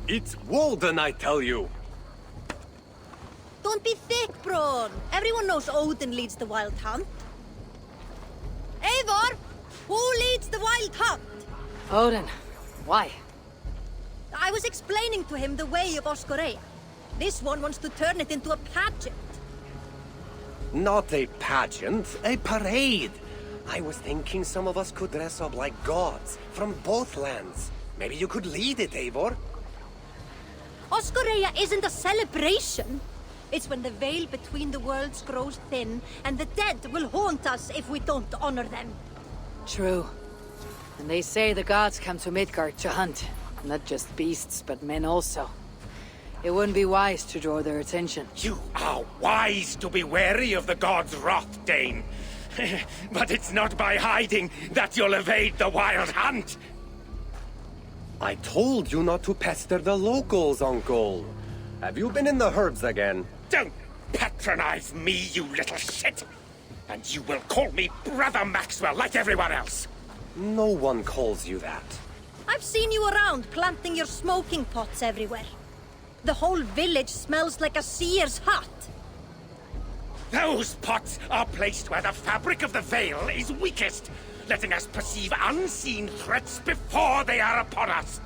It's Walden, I tell you! Don't be thick, Braun. Everyone knows Odin leads the wild hunt. Eivor! Who leads the wild hunt? Odin. Why? I was explaining to him the way of Oscorea. This one wants to turn it into a pageant. Not a pageant, a parade. I was thinking some of us could dress up like gods from both lands. Maybe you could lead it, Eivor. Oscorea isn't a celebration. It's when the veil between the worlds grows thin, and the dead will haunt us if we don't honor them. True. And they say the gods come to Midgard to hunt. Not just beasts, but men also. It wouldn't be wise to draw their attention. You are wise to be wary of the gods' wrath, Dane. But it's not by hiding that you'll evade the wild hunt. I told you not to pester the locals, Uncle. Have you been in the herbs again? Don't patronize me, you little shit! And you will call me Brother Maxwell like everyone else. No one calls you that. I've seen you around planting your smoking pots everywhere. The whole village smells like a seer's hut. Those pots are placed where the fabric of the veil is weakest, letting us perceive unseen threats before they are upon us.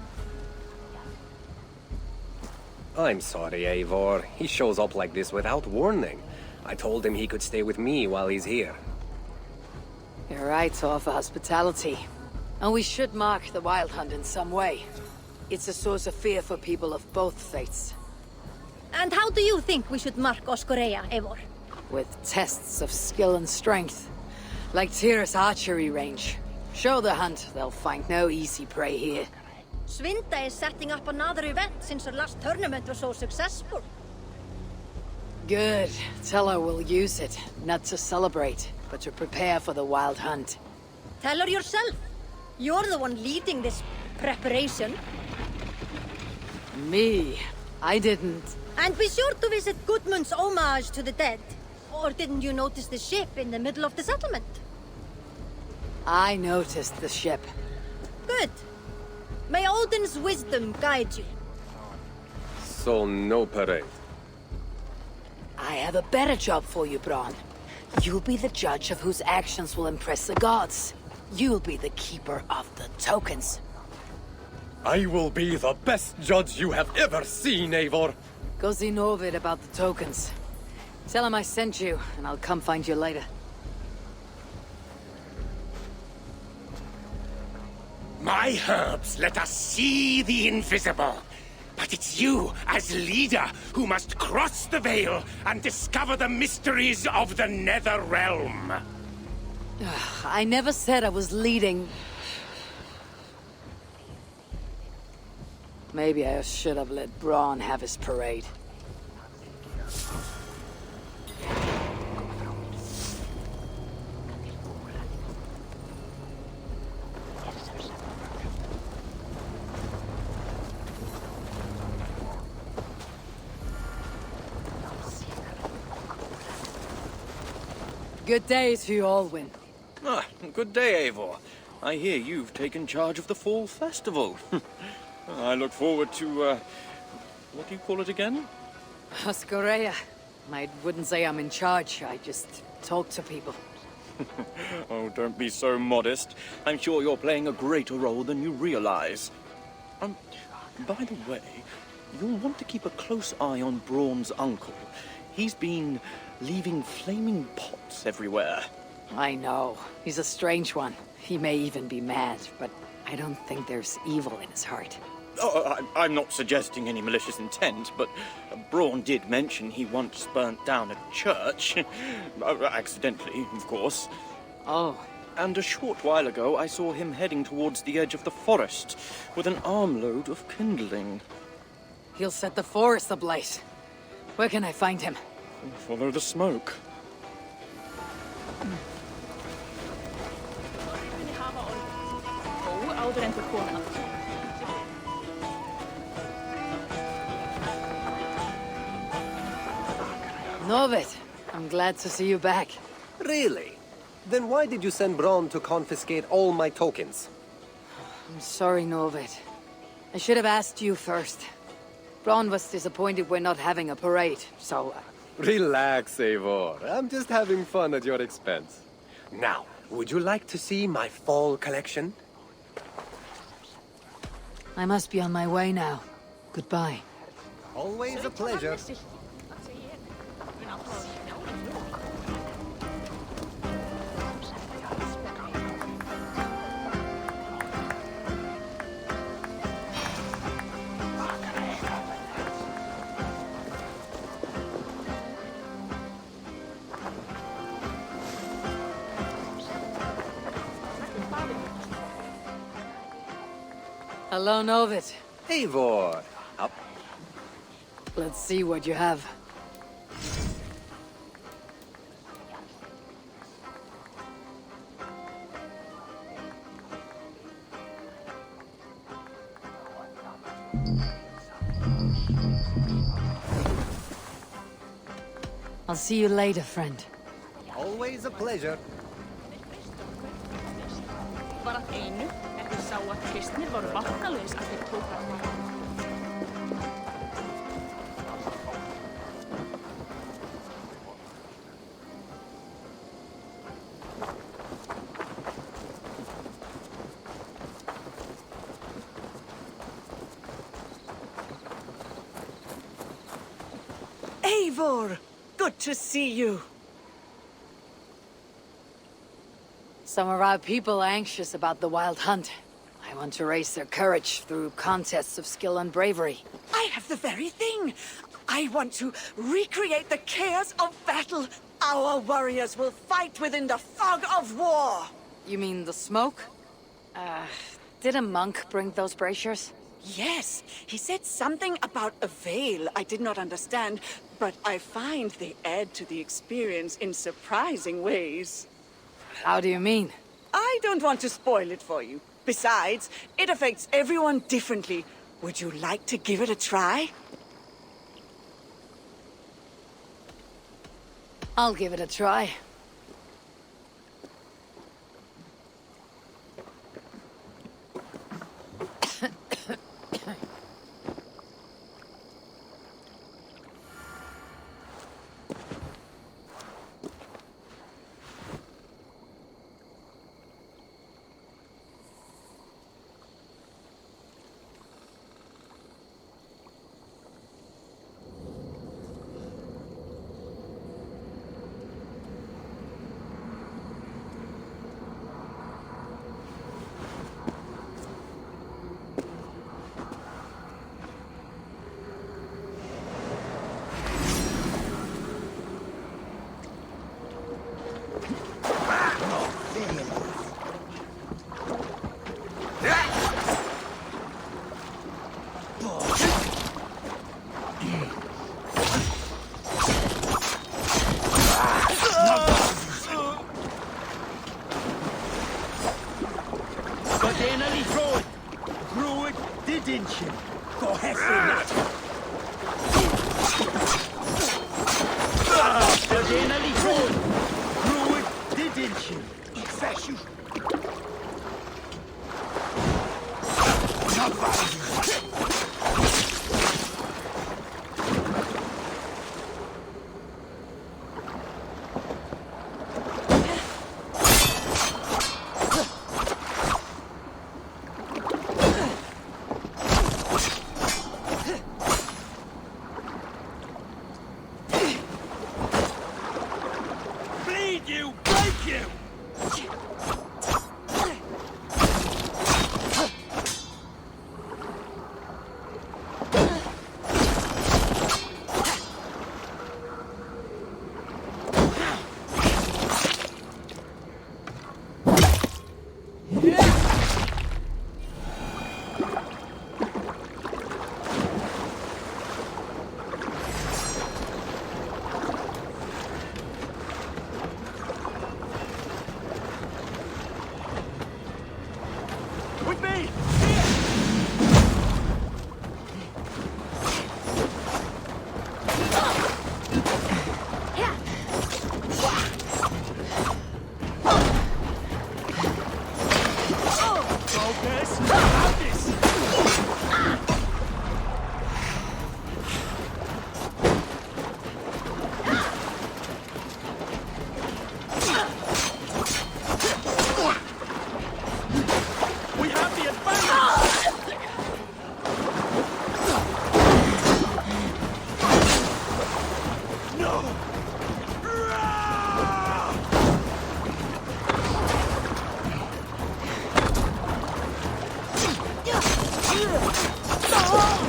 I'm sorry, Eivor. He shows up like this without warning. I told him he could stay with me while he's here. You're right to offer hospitality. And we should mark the wild hunt in some way. It's a source of fear for people of both faiths. And how do you think we should mark Oscorea, Eivor? With tests of skill and strength. Like Tyr's archery range. Show the hunt, they'll find no easy prey here. Svinda is setting up another event since her last tournament was so successful. Good. Tell her we'll use it, not to celebrate, but to prepare for the wild hunt. Tell her yourself. You're the one leading this preparation. Me? I didn't. And be sure to visit Gudmund's homage to the dead. Or didn't you notice the ship in the middle of the settlement? I noticed the ship. Good. May Odin's wisdom guide you. So no parade. I have a better job for you, Braun. You'll be the judge of whose actions will impress the gods. You'll be the keeper of the tokens. I will be the best judge you have ever seen, Eivor. Go see Novid about the tokens. Tell him I sent you, and I'll come find you later. My herbs let us see the invisible. But it's you, as leader, who must cross the veil and discover the mysteries of the Nether Realm. I never said I was leading. Maybe I should have let Braun have his parade. Good day to you all, Win. Ah, good day, Eivor. I hear you've taken charge of the Fall Festival. I look forward to, what do you call it again? Oscorea. I wouldn't say I'm in charge, I just talk to people. Oh, don't be so modest. I'm sure you're playing a greater role than you realize. By the way, you'll want to keep a close eye on Braun's uncle. He's been leaving flaming pots everywhere. I know. He's a strange one. He may even be mad, but I don't think there's evil in his heart. Oh, I'm not suggesting any malicious intent, but Braun did mention he once burnt down a church. Accidentally, of course. Oh. And a short while ago, I saw him heading towards the edge of the forest with an armload of kindling. He'll set the forest ablaze. Where can I find him? Follow the smoke. Novid, I'm glad to see you back. Really? Then why did you send Braun to confiscate all my tokens? I'm sorry, Novid. I should have asked you first. Braun was disappointed we're not having a parade, so... Relax, Eivor. I'm just having fun at your expense. Now, would you like to see my fall collection? I must be on my way now. Goodbye. Always a pleasure. Hello, Novid. Eivor, up. Let's see what you have. I'll see you later, friend. Always a pleasure. Var að einu, þeir sá að kristnir voru vopnalaus að þeir tóku að það. Eivor! Good to see you. Some of our people are anxious about the Wild Hunt. I want to raise their courage through contests of skill and bravery. I have the very thing. I want to recreate the chaos of battle. Our warriors will fight within the fog of war. You mean the smoke? Did a monk bring those braziers? Yes, he said something about a veil I did not understand, but I find they add to the experience in surprising ways. How do you mean? I don't want to spoil it for you. Besides, it affects everyone differently. Would you like to give it a try? I'll give it a try.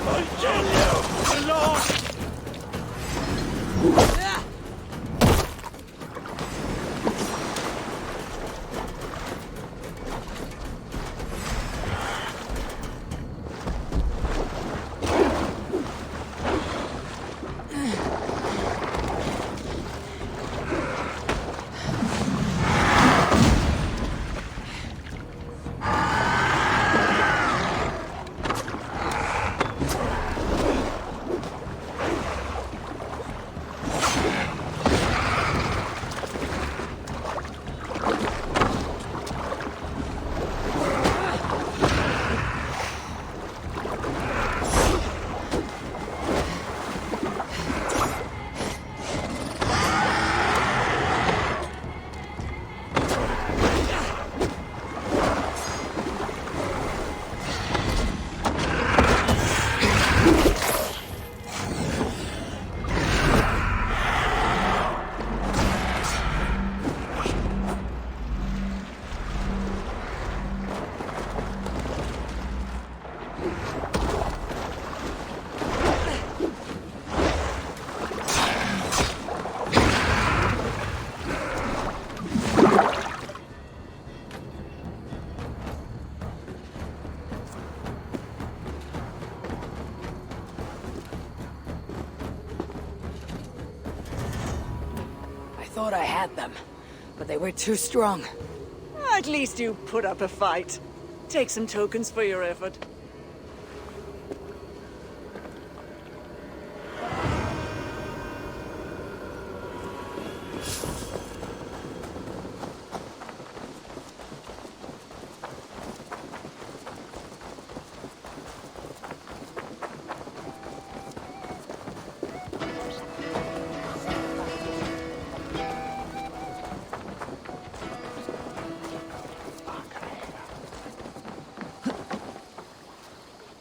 I tell you, the Lord! I thought I had them, but they were too strong. At least you put up a fight. Take some tokens for your effort.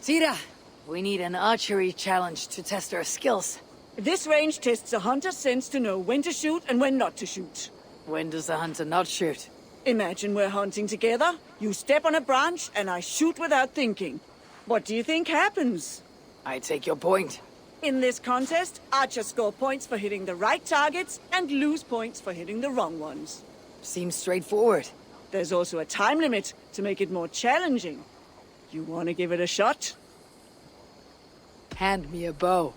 Tira, we need an archery challenge to test our skills. This range tests a hunter's sense to know when to shoot and when not to shoot. When does the hunter not shoot? Imagine we're hunting together. You step on a branch and I shoot without thinking. What do you think happens? I take your point. In this contest, archers score points for hitting the right targets and lose points for hitting the wrong ones. Seems straightforward. There's also a time limit to make it more challenging. You want to give it a shot? Hand me a bow.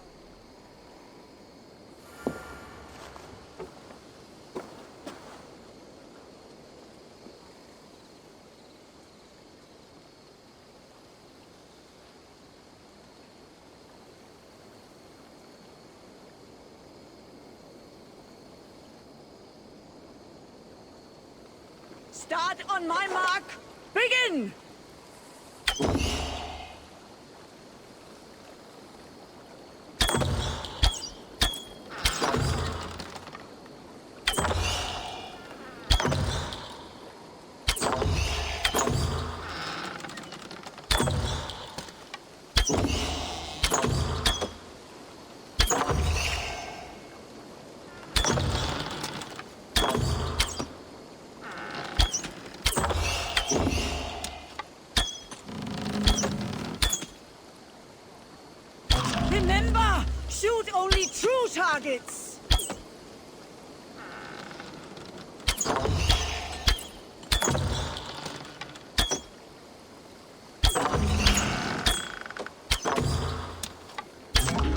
Start on my mark. Begin! Remember, shoot only true targets.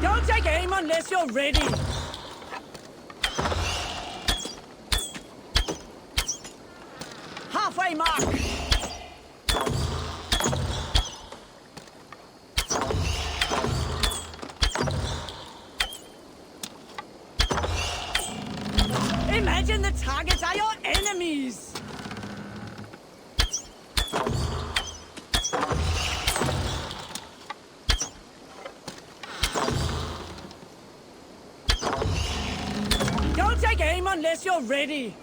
Don't take aim unless you're ready. Halfway mark. Imagine the targets are your enemies! Don't take aim unless you're ready!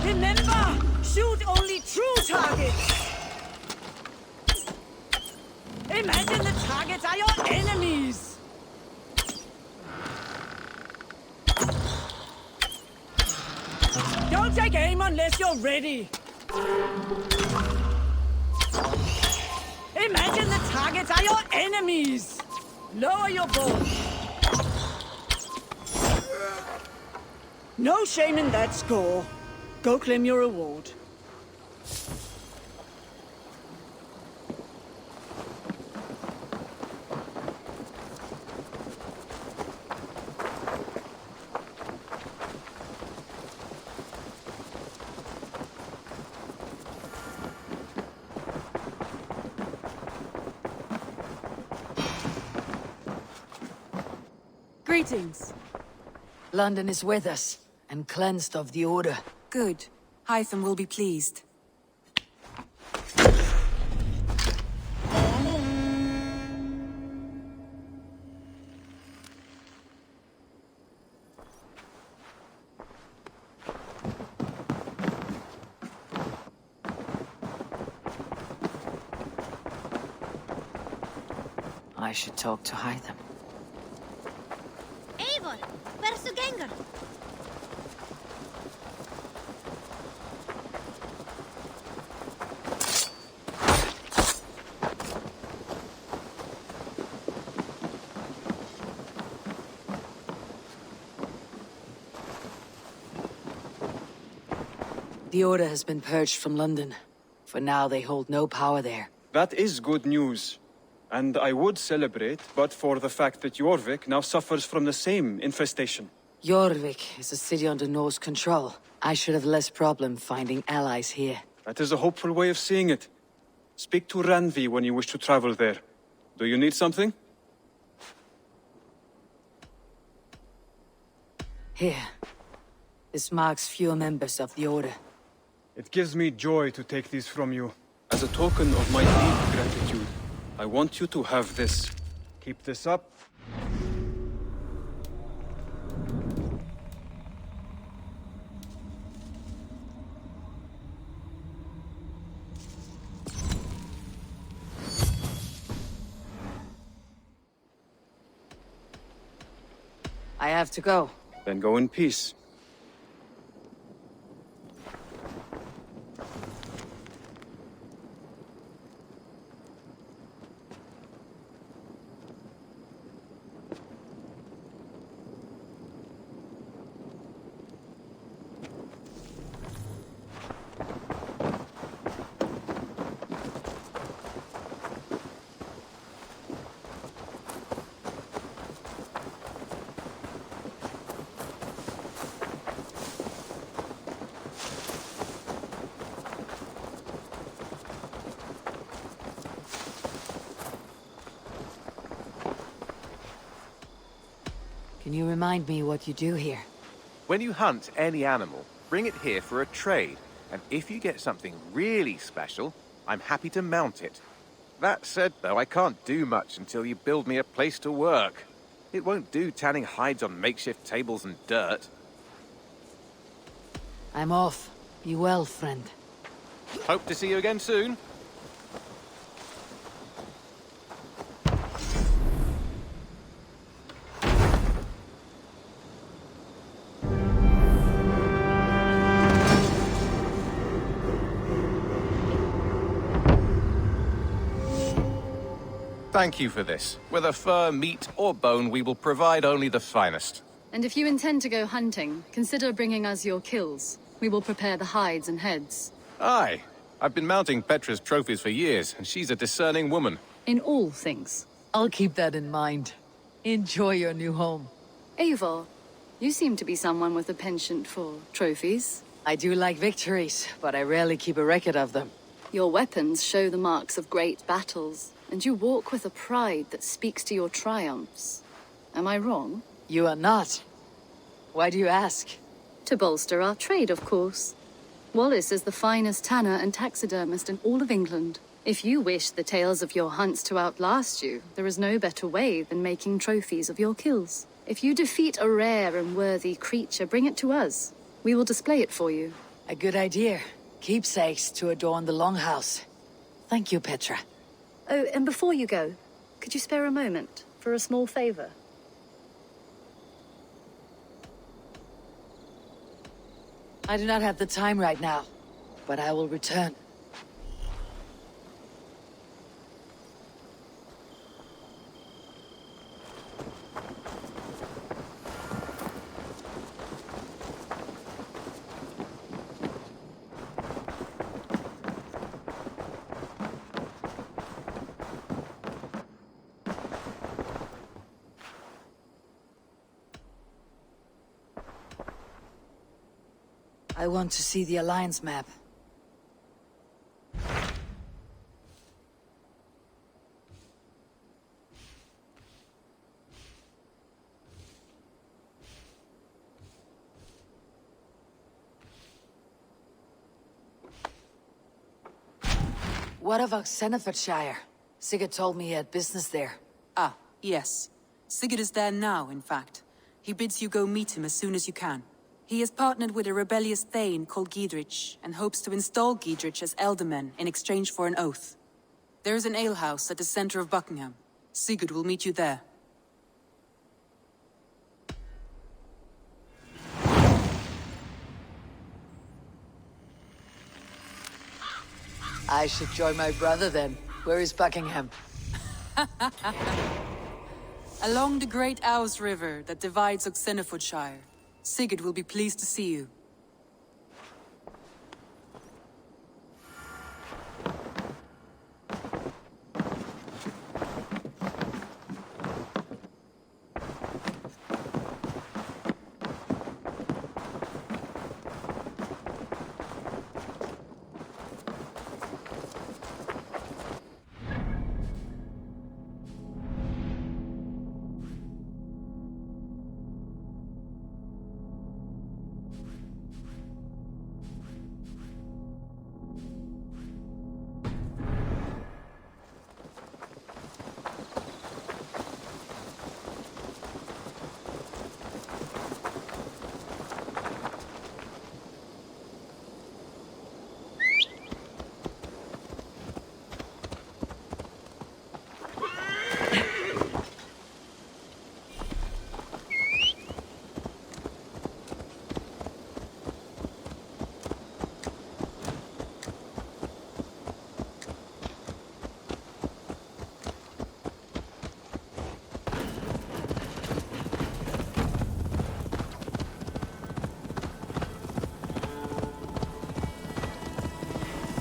Remember, shoot only true targets! Imagine the targets are your enemies! Don't take aim unless you're ready! Imagine the targets are your enemies! Lower your bow. No shame in that score. Go claim your reward. Greetings. London is with us, and cleansed of the Order. Good. Hytham will be pleased. I should talk to Hytham. Eivor, hversu gengur? The Order has been purged from London. For now, they hold no power there. That is good news. And I would celebrate, but for the fact that Jorvik now suffers from the same infestation. Jorvik is a city under Norse control. I should have less problem finding allies here. That is a hopeful way of seeing it. Speak to Ranvi when you wish to travel there. Do you need something? Here. This marks fewer members of the Order. It gives me joy to take these from you. As a token of my deep gratitude, I want you to have this. Keep this up. I have to go. Then go in peace. Can you remind me what you do here? When you hunt any animal, bring it here for a trade, and if you get something really special, I'm happy to mount it. That said, though, I can't do much until you build me a place to work. It won't do tanning hides on makeshift tables and dirt. I'm off. Be well, friend. Hope to see you again soon. Thank you for this. Whether fur, meat, or bone, we will provide only the finest. And if you intend to go hunting, consider bringing us your kills. We will prepare the hides and heads. Aye. I've been mounting Petra's trophies for years, and she's a discerning woman. In all things. I'll keep that in mind. Enjoy your new home. Eivor, you seem to be someone with a penchant for trophies. I do like victories, but I rarely keep a record of them. Your weapons show the marks of great battles, and you walk with a pride that speaks to your triumphs. Am I wrong? You are not. Why do you ask? To bolster our trade, of course. Wallace is the finest tanner and taxidermist in all of England. If you wish the tales of your hunts to outlast you, there is no better way than making trophies of your kills. If you defeat a rare and worthy creature, bring it to us. We will display it for you. A good idea. Keepsakes to adorn the longhouse. Thank you, Petra. Oh, and before you go, could you spare a moment for a small favor? I do not have the time right now. but I will return. I want to see the Alliance map. What of Xenofordshire? Sigurd told me he had business there. Ah, yes. Sigurd is there now, in fact. He bids you go meet him as soon as you can. He has partnered with a rebellious thane called Giedrich, and hopes to install Giedrich as Elderman in exchange for an oath. There is an alehouse at the center of Buckingham. Sigurd will meet you there. I should join my brother then. Where is Buckingham? Along the Great Ouse River that divides Xenofordshire. Sigurd will be pleased to see you.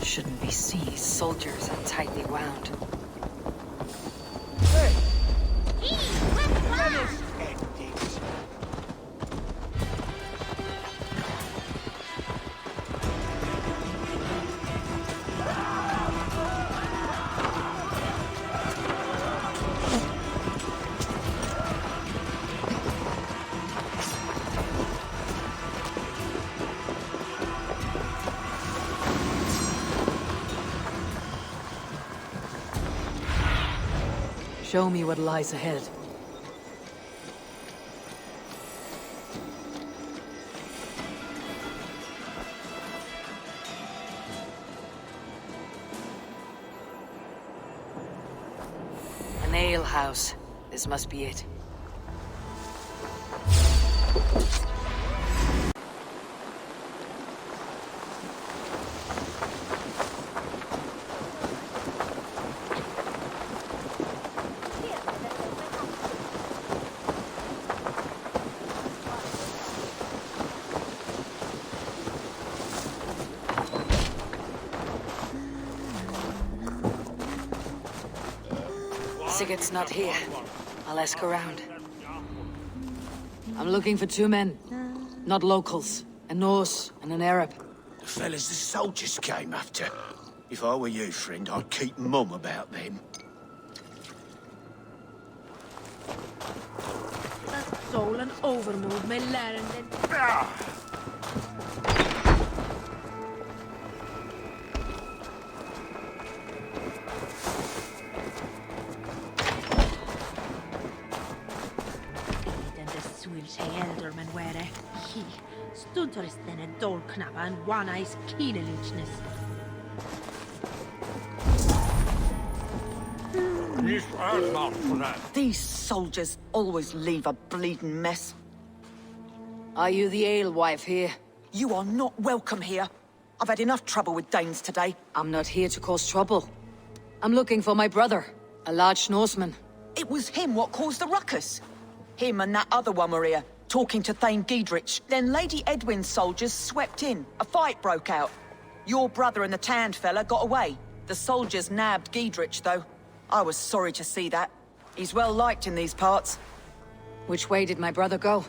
Shouldn't be seen. Soldiers are tightly wound. Show me what lies ahead. An alehouse. This must be it. Sigurd's not here. I'll ask around. I'm looking for two men. Not locals. A Norse and an Arab. The fellas the soldiers came after. If I were you, friend, I'd keep mum about them. Soul and overmod med läraren. Elderman were he stuntoris then a dol knappa and one eyes keenelichness. These soldiers always leave a bleeding mess. Are you the alewife here? You are not welcome here. I've had enough trouble with Danes today. I'm not here to cause trouble. I'm looking for my brother, a large Norseman. It was him what caused the ruckus. Him and that other one were here, talking to Thane Giedrich. Then Lady Edwin's soldiers swept in. A fight broke out. Your brother and the tanned fella got away. The soldiers nabbed Giedrich, though. I was sorry to see that. He's well liked in these parts. Which way did my brother go?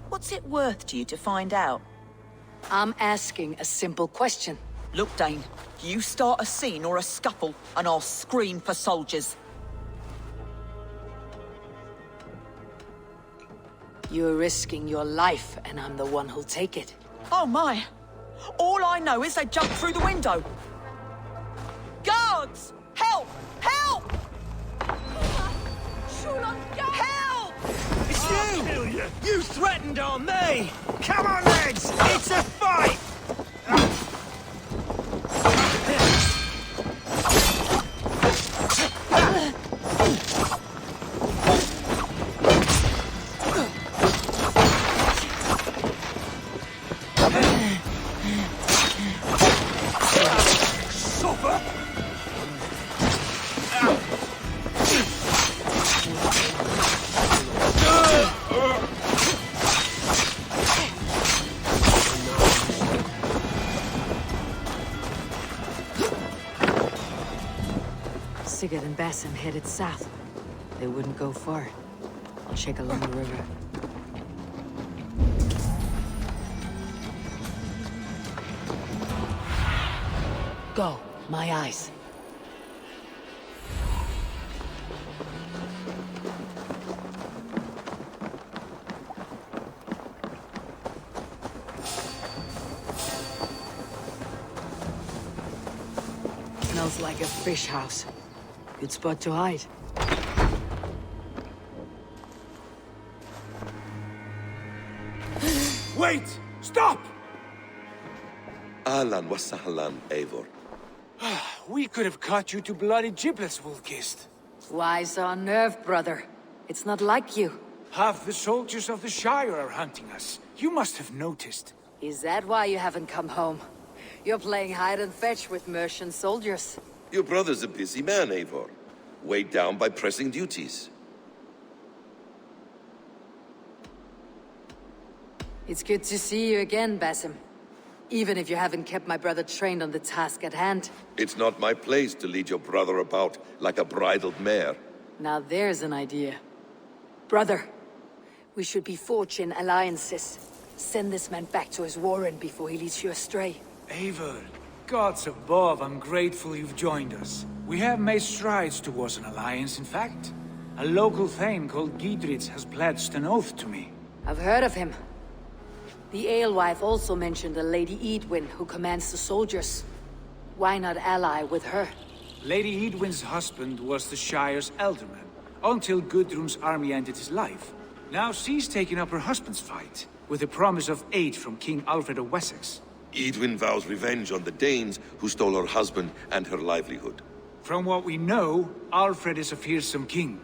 What's it worth to you to find out? I'm asking a simple question. Look, Dane, you start a scene or a scuffle, and I'll scream for soldiers. You're risking your life, and I'm the one who'll take it. Oh my! All I know is they jumped through the window. Guards! Help! Help! Help! It's you! You threatened on me! Come on, lads! It's a fight! Sigurd and Basim headed south. They wouldn't go far. I'll check along the river. Go, my eyes. Smells like a fish house. Good spot to hide. Wait! Stop! Ahlan wa sahlan, Eivor. We could have cut you to bloody giblets, Wolfkist. Why so unnerved, brother? It's not like you. Half the soldiers of the Shire are hunting us. You must have noticed. Is that why you haven't come home? You're playing hide and fetch with Mercian soldiers. Your brother's a busy man, Eivor. Weighed down by pressing duties. It's good to see you again, Basim. Even if you haven't kept my brother trained on the task at hand. It's not my place to lead your brother about like a bridled mare. Now there's an idea. Brother, we should be forging alliances. Send this man back to his warren before he leads you astray. Eivor, gods above, I'm grateful you've joined us. We have made strides towards an alliance, in fact. A local thane called Giedrich has pledged an oath to me. I've heard of him. The alewife also mentioned a Lady Edwin who commands the soldiers. Why not ally with her? Lady Edwin's husband was the Shire's elderman, until Gudrun's army ended his life. Now she's taking up her husband's fight, with a promise of aid from King Alfred of Wessex. Edwin vows revenge on the Danes who stole her husband and her livelihood. From what we know, Alfred is a fearsome king.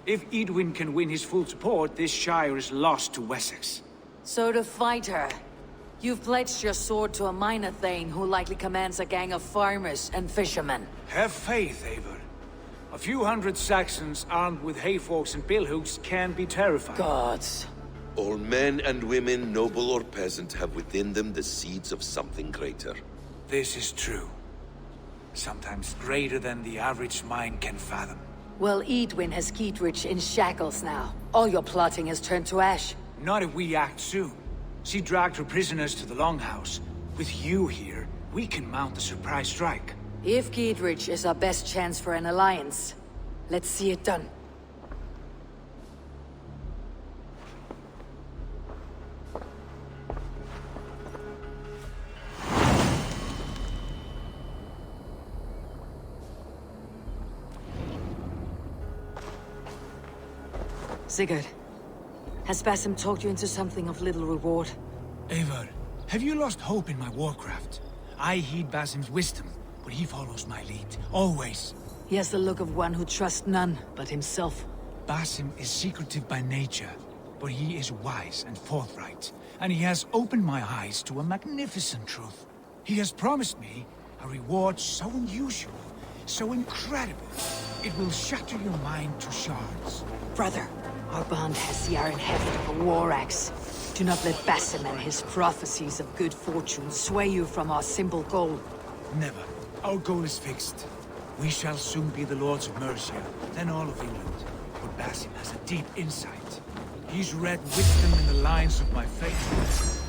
If Edwin can win his full support, this Shire is lost to Wessex. So to fight her, you've pledged your sword to a minor thane who likely commands a gang of farmers and fishermen. Have faith, Eivor. A few hundred Saxons armed with hayforks and billhooks can be terrifying. Gods. All men and women, noble or peasant, have within them the seeds of something greater. This is true. Sometimes greater than the average mind can fathom. Well, Edwin has Giedrich in shackles now. All your plotting has turned to ash. Not if we act soon. She dragged her prisoners to the Longhouse. With you here, we can mount a surprise strike. If Giedrich is our best chance for an alliance, let's see it done. Sigurd, has Basim talked you into something of little reward? Eivor, have you lost hope in my warcraft? I heed Basim's wisdom, but he follows my lead, always. He has the look of one who trusts none but himself. Basim is secretive by nature. but he is wise and forthright, and he has opened my eyes to a magnificent truth. He has promised me a reward so unusual, so incredible, it will shatter your mind to shards. Brother, our bond has the iron heft of a war axe. Do not let Basim and his prophecies of good fortune sway you from our simple goal. Never. Our goal is fixed. We shall soon be the lords of Mercia, then all of England. But Basim has a deep insight. He's read wisdom in the lines of my face.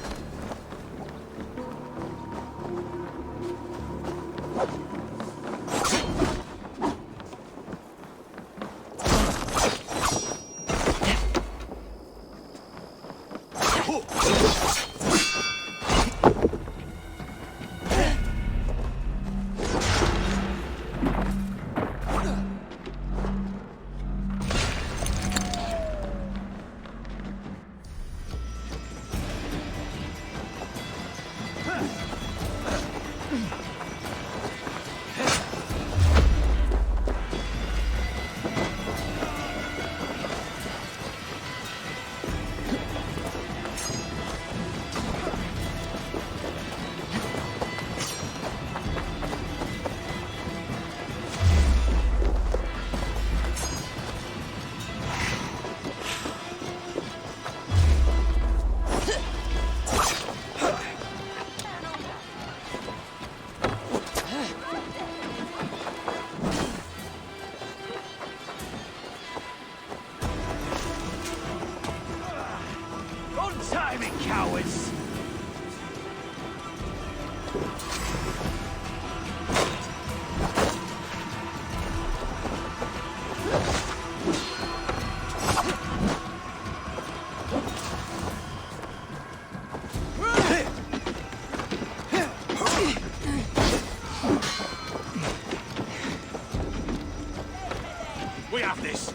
Cowards! We have this!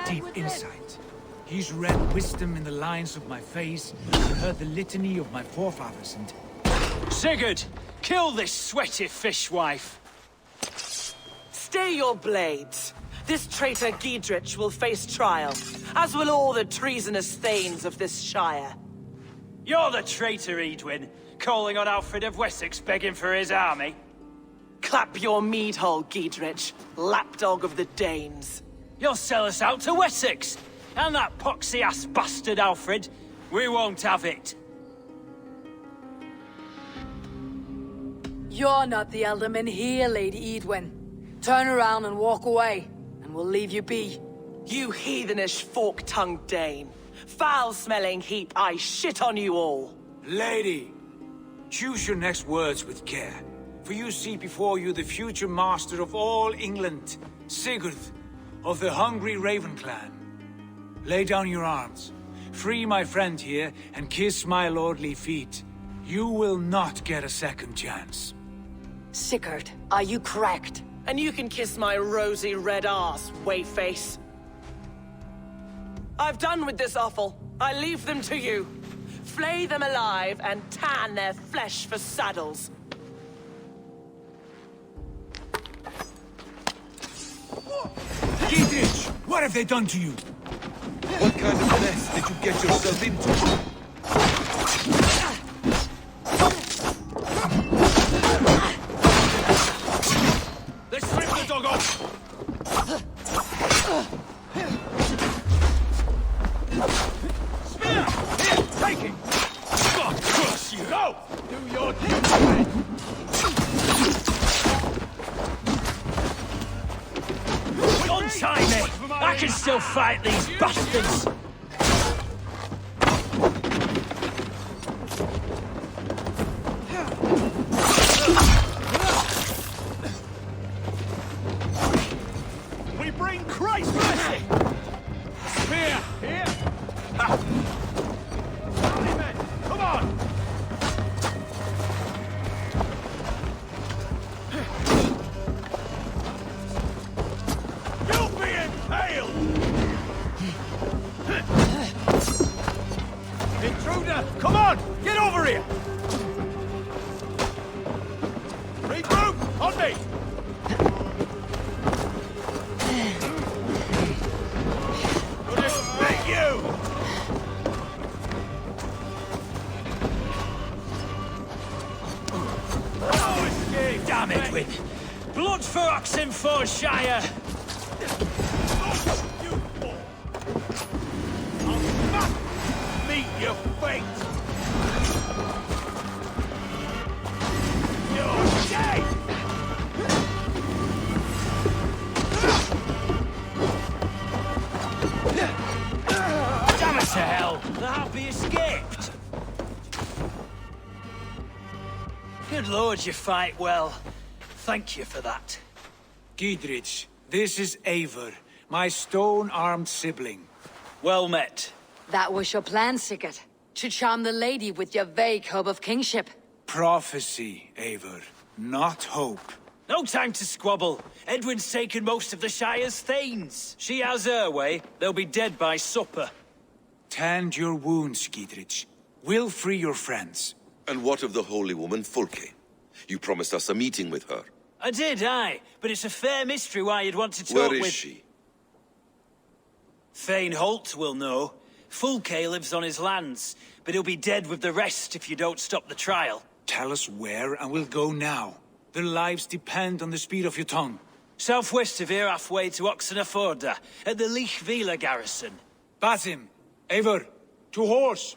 Deep insight. He's read wisdom in the lines of my face, and heard the litany of my forefathers, and... Sigurd! Kill this sweaty fishwife! Stay your blades. This traitor Giedrich will face trial, as will all the treasonous thanes of this shire. You're the traitor, Edwin, calling on Alfred of Wessex begging for his army. Clap your mead hole, Giedrich, lapdog of the Danes. You'll sell us out to Wessex! And that poxy-ass bastard Alfred, we won't have it. You're not the alderman here, Lady Edwin. Turn around and walk away, and we'll leave you be. You heathenish fork-tongued Dane. Foul-smelling heap, I shit on you all. Lady, choose your next words with care. For you see before you the future master of all England, Sigurd, of the hungry Raven clan. Lay down your arms. Free my friend here, and kiss my lordly feet. You will not get a second chance. Sigurd, are you cracked? And you can kiss my rosy red arse, wayface. I've done with this offal. I leave them to you. Flay them alive and tan their flesh for saddles. Gidrich, what have they done to you? What kind of mess did you get yourself into? Let's strip the dog off! Spear! Here, take it! God curse you! Go! Do your duty! Untie me! I can still fight these bastards! We bring Christ mercy! Spear! Here! Rally, men! Come on! You'll be impaled! Intruder! Come on! Get over here! Regroup! On me! Damn it, Win! Blood for Oxenfordshire! Meet your fate! You're dead! Damn it to hell! The happy escaped! Good lord, you fight well. Thank you for that. Gidrich, this is Eivor, my stone-armed sibling. Well met. That was your plan, Sigurd. To charm the lady with your vague hope of kingship. Prophecy, Eivor, not hope. No time to squabble. Edwin's taken most of the Shire's thanes. She has her way. They'll be dead by supper. Tend your wounds, Gidrich. We'll free your friends. And what of the holy woman Fulke? You promised us a meeting with her. I did, aye. But it's a fair mystery why you'd want to talk Where with... is she? Thane Holt will know. Fulke lives on his lands, but he'll be dead with the rest if you don't stop the trial. Tell us where, and we'll go now. Their lives depend on the speed of your tongue. Southwest of here, halfway to Oxenaforda, at the Lichvila garrison. Basim, Eivor, to horse!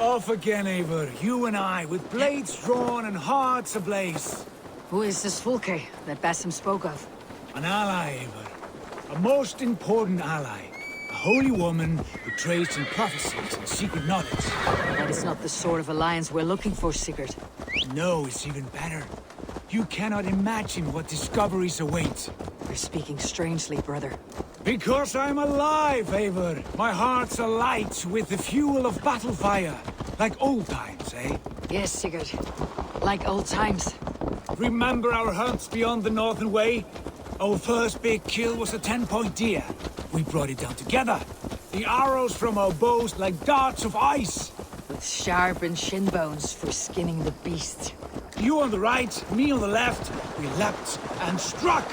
Off again, Eivor. You and I, with blades drawn and hearts ablaze. Who is this Fulke that Basim spoke of? An ally, Eivor. A most important ally. A holy woman who trades in prophecies and secret knowledge. That is not the sort of alliance we're looking for, Sigurd. No, it's even better. You cannot imagine what discoveries await. You're speaking strangely, brother. Because I'm alive, Eivor. My heart's alight with the fuel of battle fire. Like old times, eh? Yes, Sigurd. Like old times. Remember our hunts beyond the Northern Way? Our first big kill was a 10-point deer. We brought it down together. The arrows from our bows like darts of ice. With sharpened shin bones for skinning the beast. You on the right, me on the left. We leapt and struck.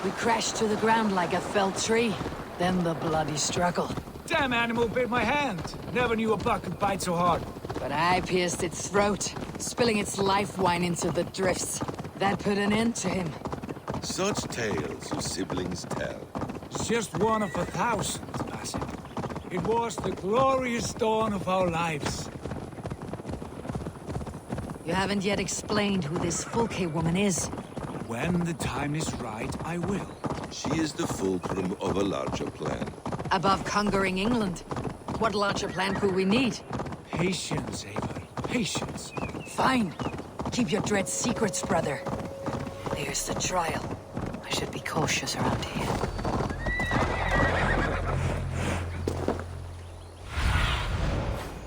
We crashed to the ground like a felled tree. Then the bloody struggle. Damn animal bit my hand. Never knew a buck could bite so hard. But I pierced its throat, spilling its life wine into the drifts. That put an end to him. Such tales your siblings tell. It's just one of 1,000, Basim. It was the glorious dawn of our lives. You haven't yet explained who this Fulke woman is. When the time is right, I will. She is the fulcrum of a larger plan. Above conquering England, what larger plan could we need? Patience, Eivor. Patience. Fine. Keep your dread secrets, brother. There's the trial. I should be cautious around here.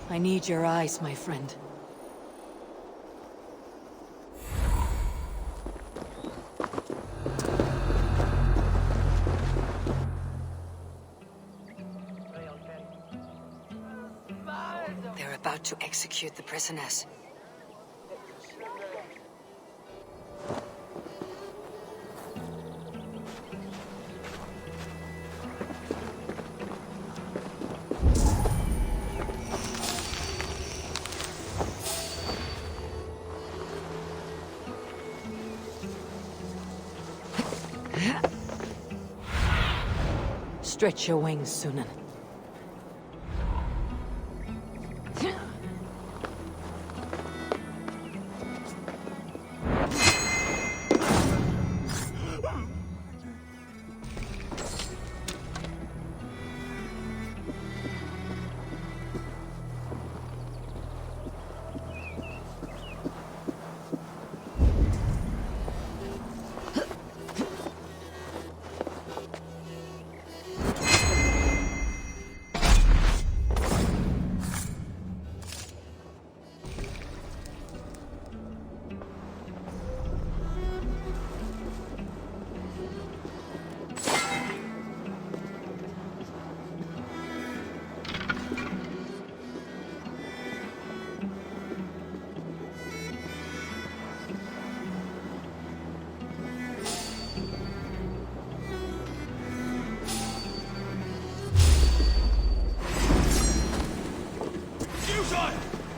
I need your eyes, my friend. They're about to execute the prisoners. Stretch your wings, Sunan.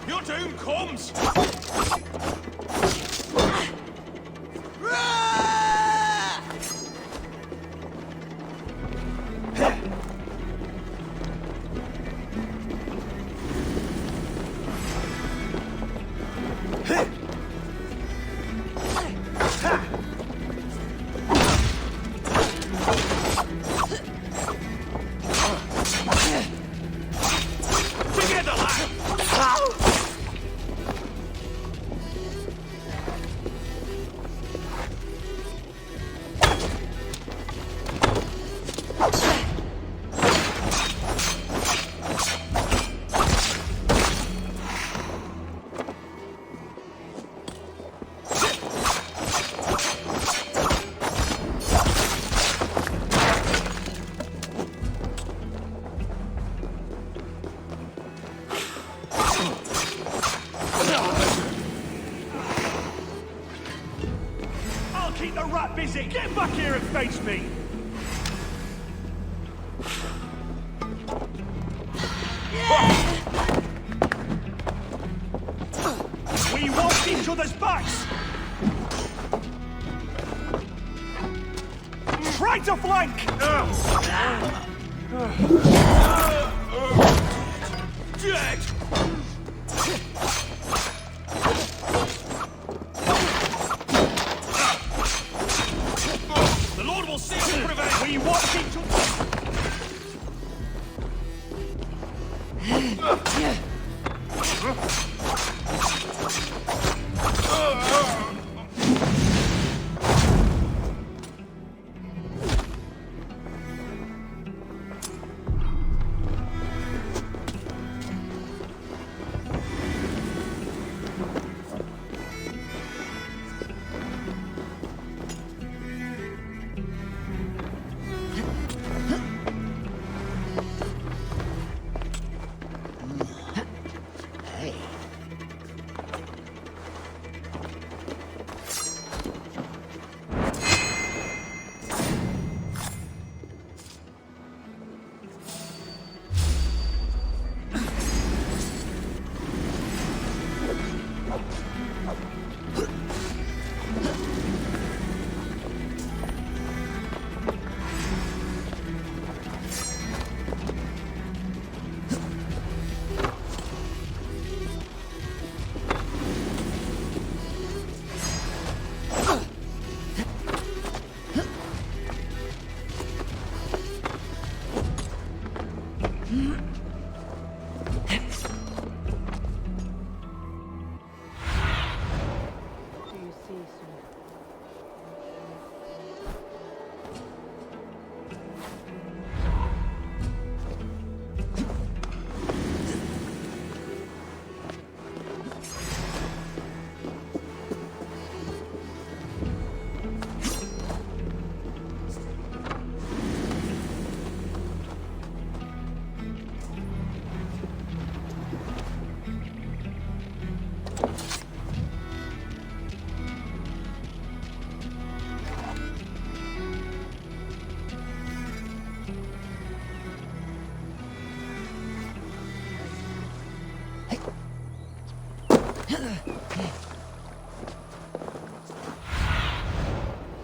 Your doom comes! Keep the rat busy! Get back here and face me! We want each other's backs! Try to flank! Dead! We watch each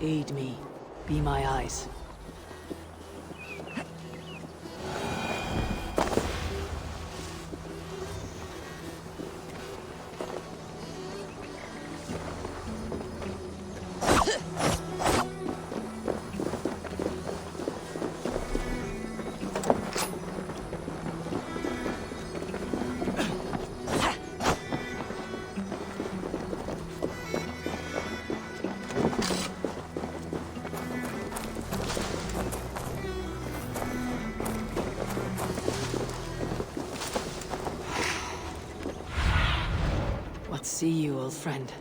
Aid me. Be my eyes. See you, old friend.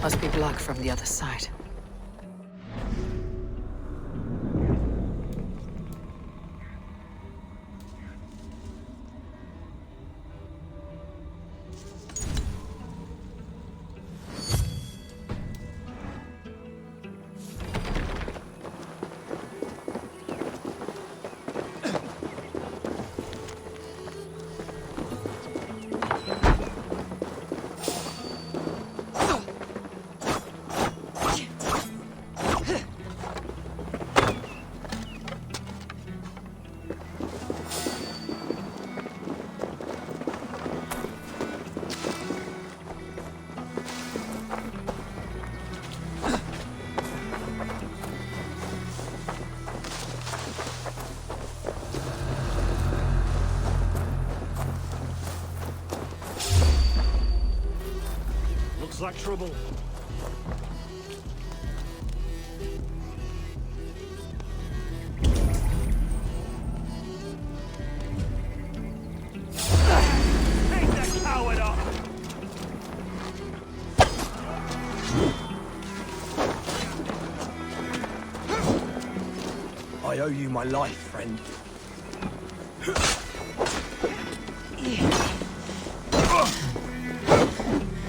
Must be blocked from the other side. Looks like trouble. Take that coward up! I owe you my life, friend.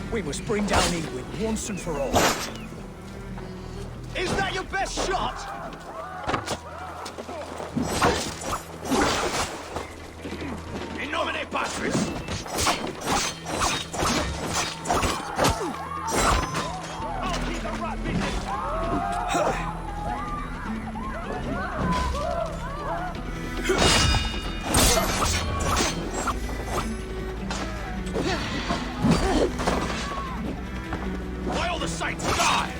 We must bring down England once and for all. Is that your best shot? In nomine Patris! I'll keep the rat Why all the saints die?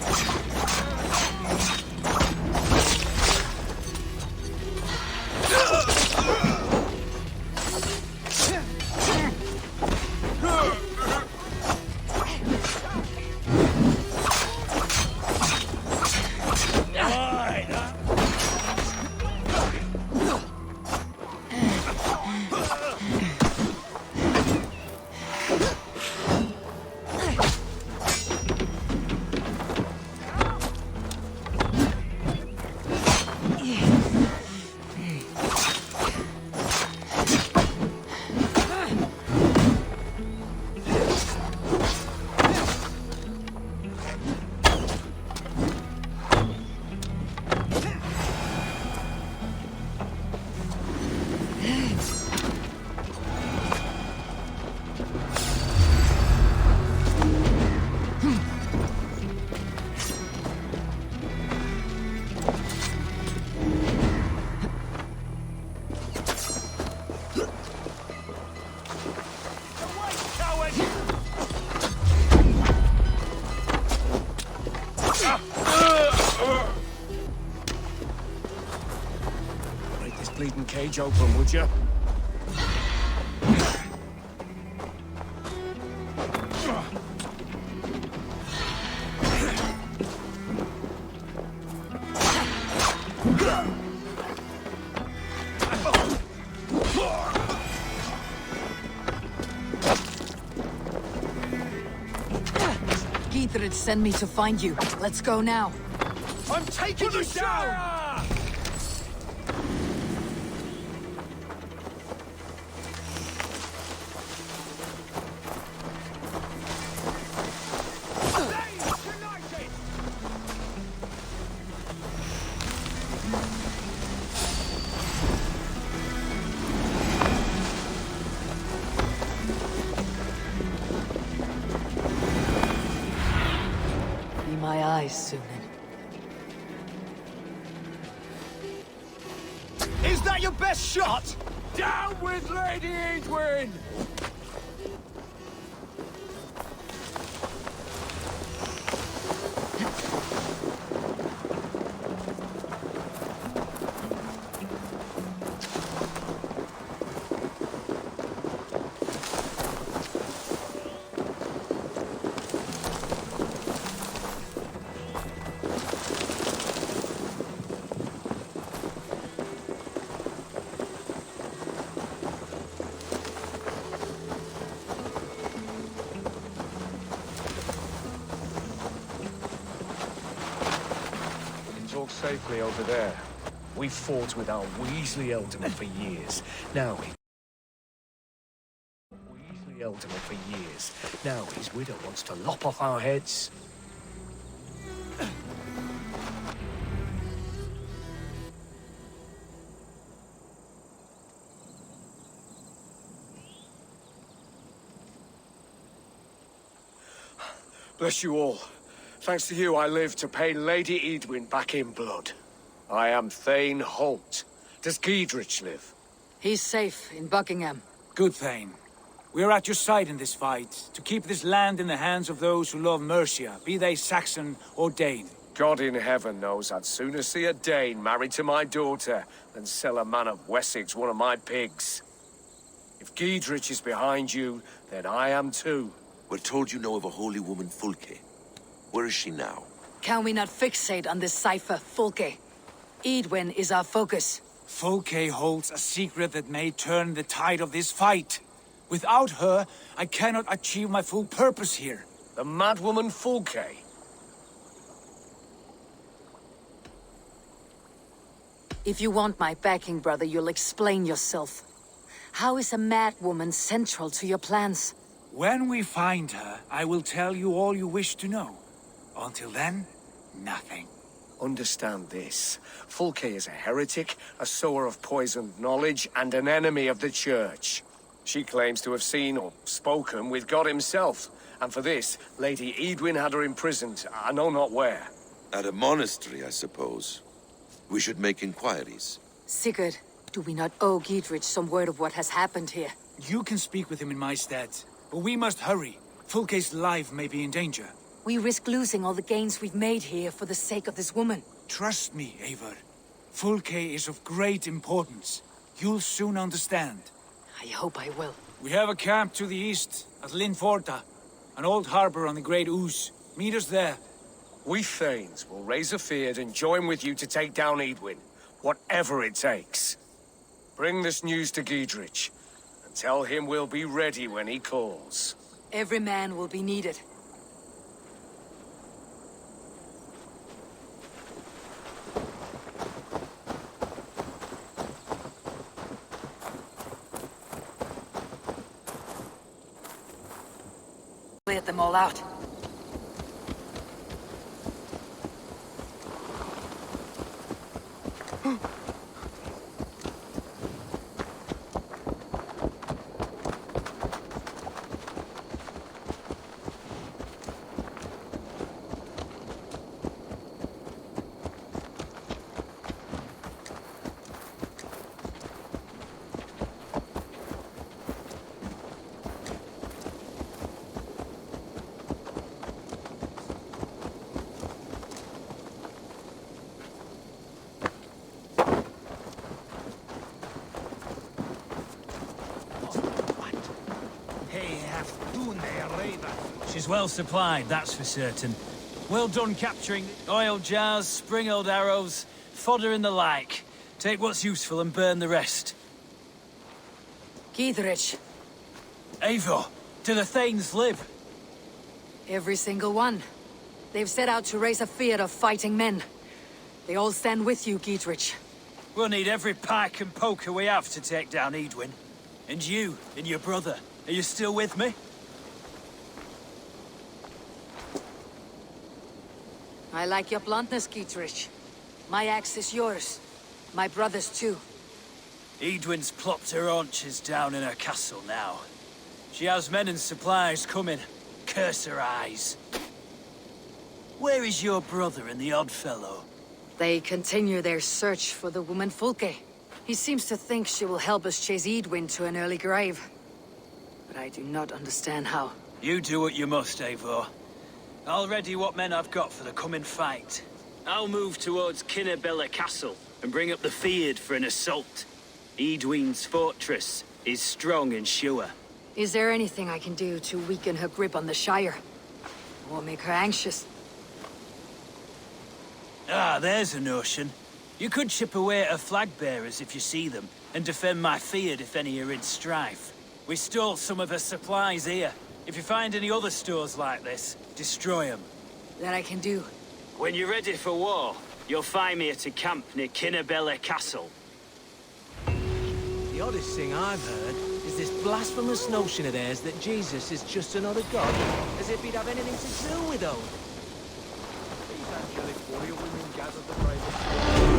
Bleeding cage open, would you? Giedrich sent me to find you. Let's go now. I'm taking you down! Be my eyes, Sunan. Is that your best shot? Down with Lady Edwin! Talk safely over there. We fought with our Weasley Elderman for years. Now his widow wants to lop off our heads. Bless you all. Thanks to you, I live to pay Lady Edwin back in blood. I am Thane Holt. Does Giedrich live? He's safe in Buckingham. Good, Thane. We are at your side in this fight, to keep this land in the hands of those who love Mercia, be they Saxon or Dane. God in heaven knows I'd sooner see a Dane married to my daughter than sell a man of Wessex one of my pigs. If Giedrich is behind you, then I am too. We're told you know of a holy woman, Fulke. Where is she now? Can we not fixate on this cipher, Fulke? Edwin is our focus. Fulke holds a secret that may turn the tide of this fight. Without her, I cannot achieve my full purpose here. The madwoman Fulke? If you want my backing, brother, you'll explain yourself. How is a madwoman central to your plans? When we find her, I will tell you all you wish to know. Until then, nothing. Understand this. Fulke is a heretic, a sower of poisoned knowledge, and an enemy of the Church. She claims to have seen or spoken with God himself, and for this, Lady Edwin had her imprisoned, I know not where. At a monastery, I suppose. We should make inquiries. Sigurd, do we not owe Giedrich some word of what has happened here? You can speak with him in my stead, but we must hurry. Fulke's life may be in danger. We risk losing all the gains we've made here for the sake of this woman. Trust me, Eivor. Fulke is of great importance. You'll soon understand. I hope I will. We have a camp to the east, at Linforta. An old harbor on the Great Ouse. Meet us there. We Thanes will raise a feard and join with you to take down Edwin, whatever it takes. Bring this news to Giedrich, and tell him we'll be ready when he calls. Every man will be needed. Cleared them all out. She's well supplied, that's for certain. Well done capturing oil jars, spring-oiled arrows, fodder and the like. Take what's useful and burn the rest. Giedrich. Eivor, do the Thanes live? Every single one. They've set out to raise a fear of fighting men. They all stand with you, Giedrich. We'll need every pike and poker we have to take down Edwin. And you, and your brother, are you still with me? I like your bluntness, Giedrich. My axe is yours. My brother's too. Edwin's plopped her haunches down in her castle now. She has men and supplies coming. Curse her eyes. Where is your brother and the odd fellow? They continue their search for the woman Fulke. He seems to think she will help us chase Edwin to an early grave. But I do not understand how. You do what you must, Eivor. I'll ready what men I've got for the coming fight. I'll move towards Kinnabella Castle and bring up the Fyrd for an assault. Edwin's fortress is strong and sure. Is there anything I can do to weaken her grip on the Shire? Or make her anxious? Ah, there's a notion. You could chip away at her flag-bearers if you see them, and defend my Fyrd if any are in strife. We stole some of her supplies here. If you find any other stores like this, destroy them. That I can do. When you're ready for war, you'll find me at a camp near Kinnabella Castle. The oddest thing I've heard is this blasphemous notion of theirs that Jesus is just another god, as if he'd have anything to do with Odin. These angelic warrior women gather the bravest.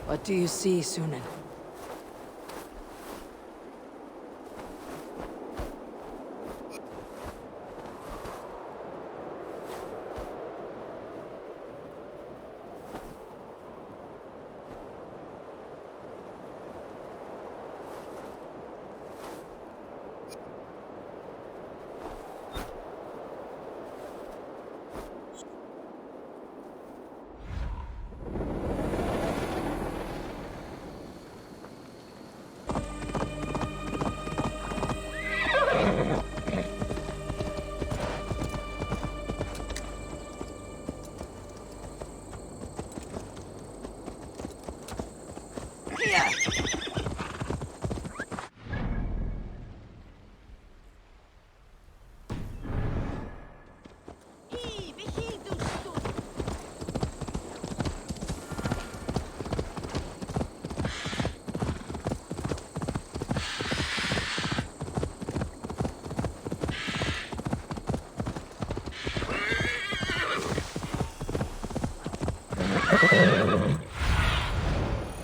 What do you see, Sunan?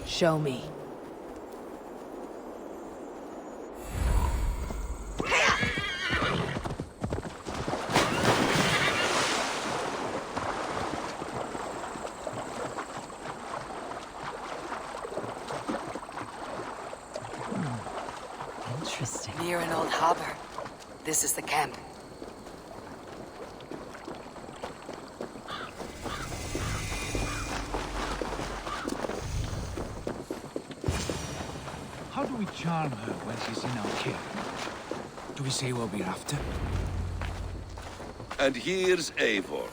Show me. Interesting. Near an old harbor. This is the camp. How do we charm her when she's in our care? Do we say what we're after? And here's Eivor.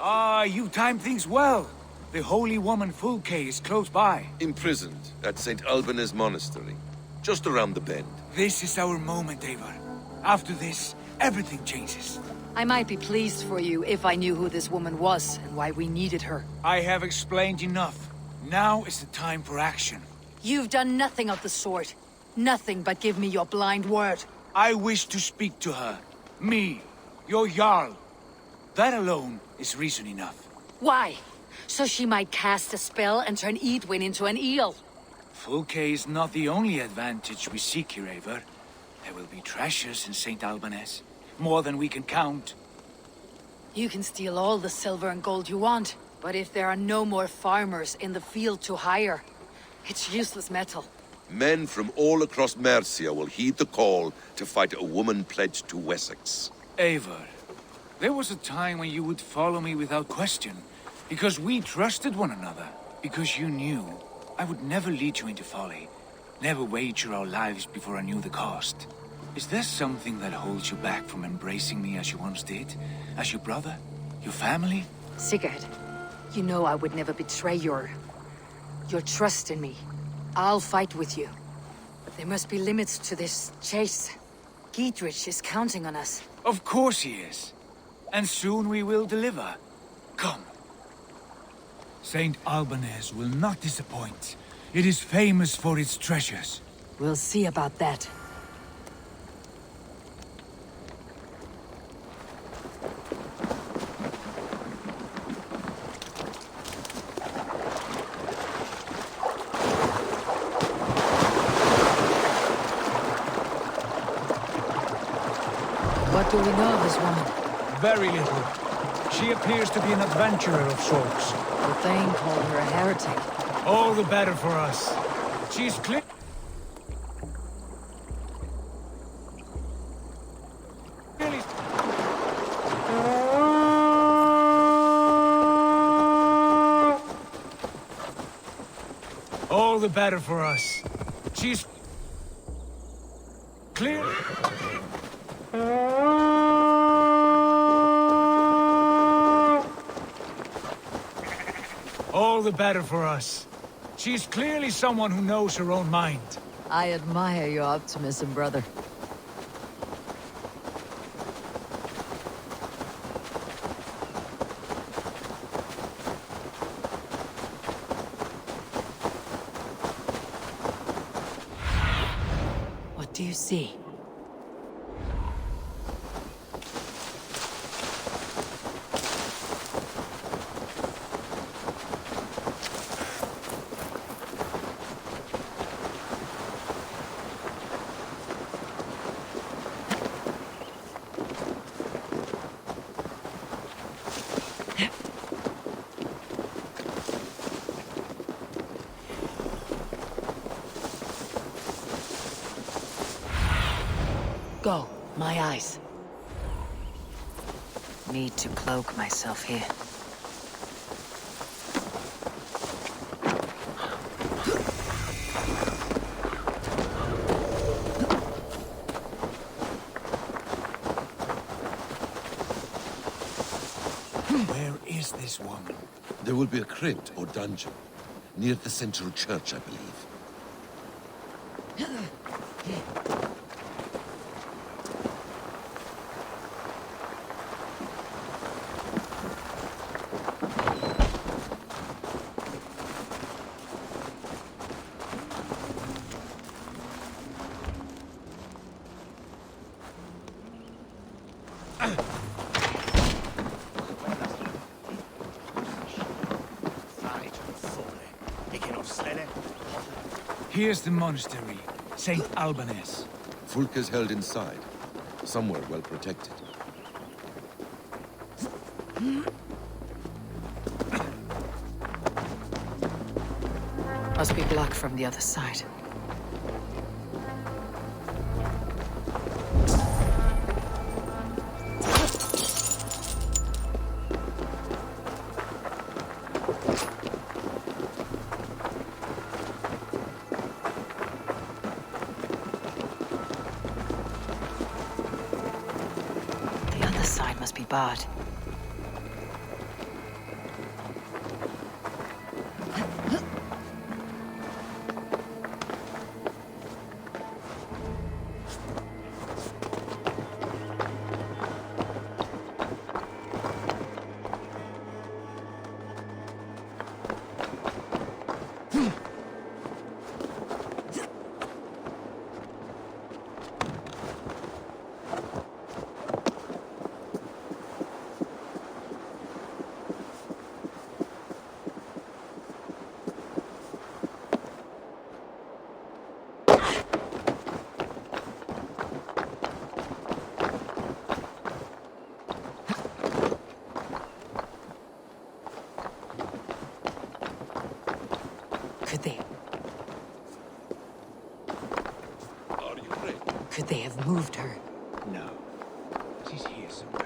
Ah, you timed things well. The holy woman Fulke is close by. Imprisoned at St. Alban's Monastery, just around the bend. This is our moment, Eivor. After this, everything changes. I might be pleased for you if I knew who this woman was and why we needed her. I have explained enough. Now is the time for action. You've done nothing of the sort. Nothing but give me your blind word. I wish to speak to her. Me, your Jarl. That alone is reason enough. Why? So she might cast a spell and turn Edwin into an eel. Fulke is not the only advantage we seek here, Eivor. There will be treasures in St. Alban's. More than we can count. You can steal all the silver and gold you want, but if there are no more farmers in the field to hire, it's useless metal. Men from all across Mercia will heed the call to fight a woman pledged to Wessex. Eivor, there was a time when you would follow me without question, because we trusted one another, because you knew I would never lead you into folly, never wager our lives before I knew the cost. Is there something that holds you back from embracing me as you once did? As your brother? Your family? Sigurd, you know I would never betray your trust in me. I'll fight with you. But there must be limits to this chase. Giedrich is counting on us. Of course he is. And soon we will deliver. Come. St. Alban's will not disappoint. It is famous for its treasures. We'll see about that. What do we know of this woman? Very little. She appears to be an adventurer of sorts. The Thane called her a heretic. All the better for us. She's clear. All the better for us. She's clear. All the better for us. She's clearly someone who knows her own mind. I admire your optimism, brother. What do you see? Go, my eyes. Need to cloak myself here. Where is this woman? There will be a crypt or dungeon near the central church, I believe. Here's the monastery, St. Alban's. Fulke's held inside, somewhere well protected. Must be blocked from the other side. must be barred. Could they? Are you ready? Could they have moved her? No. She's here somewhere.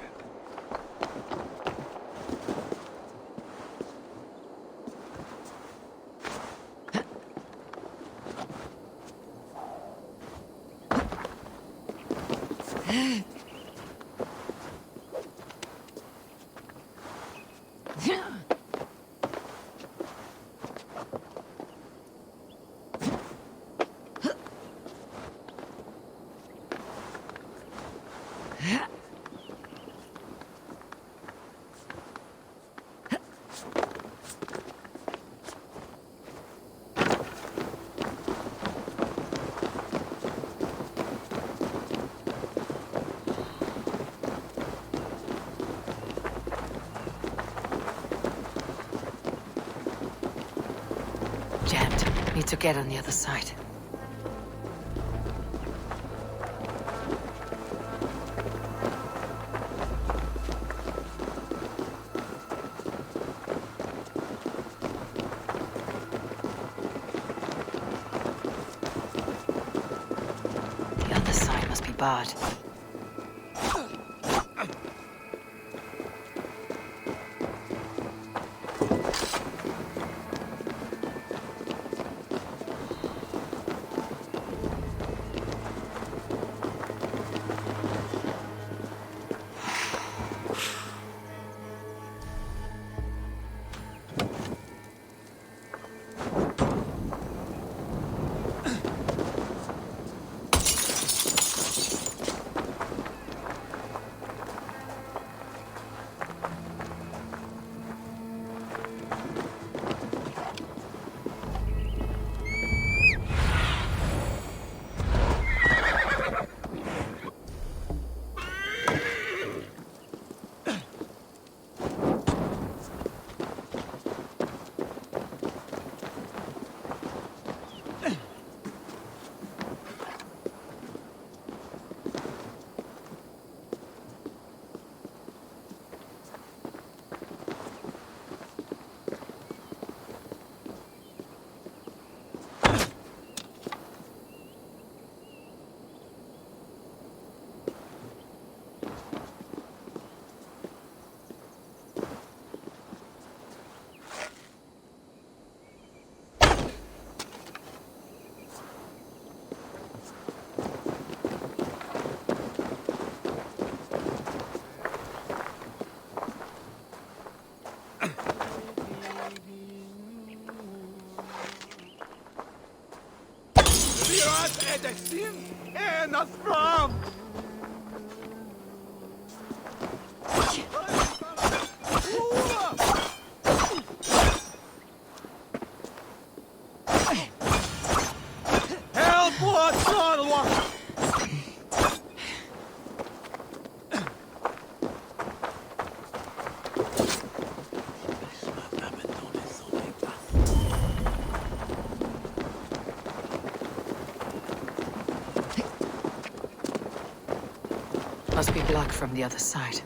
Jammed. Need to get on the other side. The other side must be barred. Must be blocked from the other side.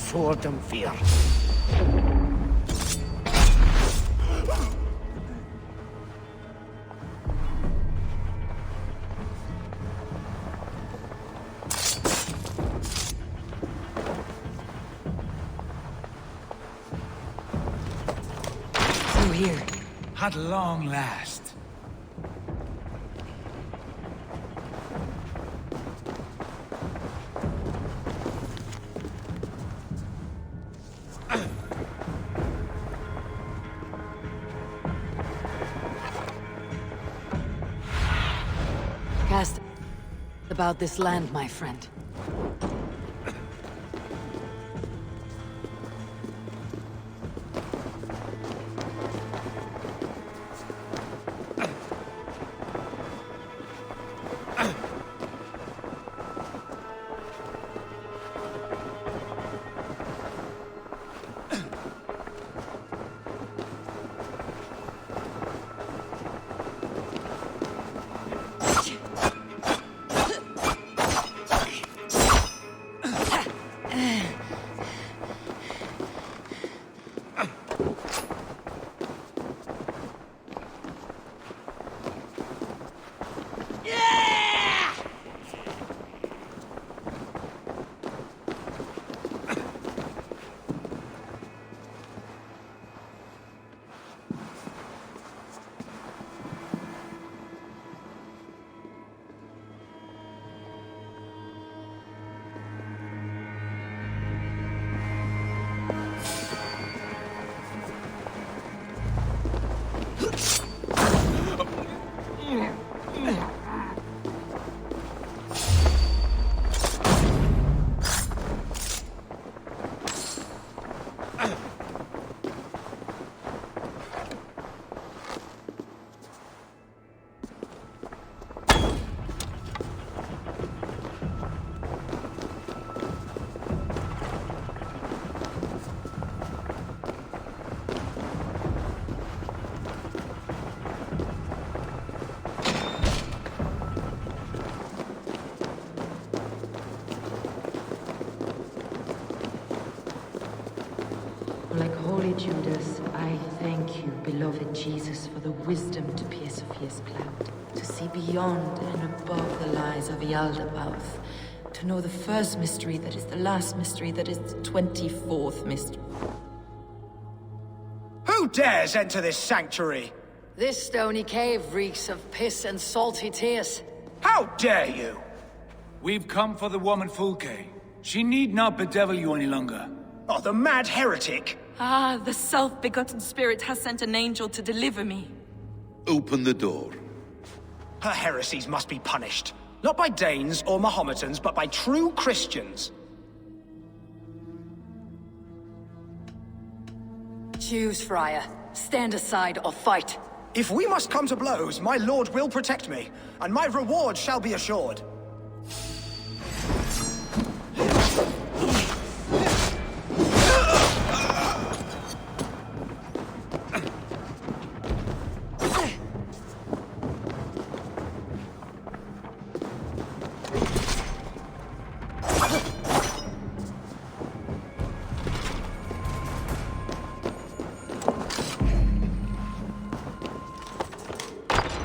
Sword and fear. Through here. At long last. Cast about this land, my friend. Like holy Judas, I thank you, beloved Jesus, for the wisdom to pierce a fierce cloud, to see beyond and above the lies of Yaldabaoth, to know the first mystery that is the last mystery that is the 24th mystery. Who dares enter this sanctuary? This stony cave reeks of piss and salty tears. How dare you? We've come for the woman Fulke. She need not bedevil you any longer. Oh, the mad heretic! Ah, the self-begotten spirit has sent an angel to deliver me. Open the door. Her heresies must be punished. Not by Danes or Mahometans, but by true Christians. Choose, Friar. Stand aside or fight. If we must come to blows, my lord will protect me, and my reward shall be assured.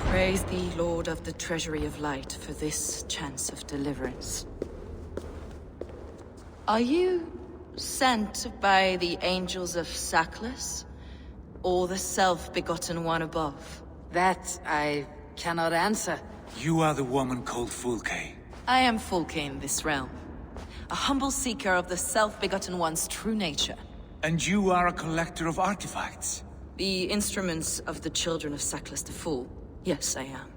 Praise thee, Lord of the Treasury of Light, for this chance of deliverance. Are you sent by the angels of Saklas, or the self-begotten one above? That I cannot answer. You are the woman called Fulke. I am Fulke in this realm, a humble seeker of the self-begotten one's true nature. And you are a collector of artifacts? The instruments of the children of Saklas the Fool. Yes, I am.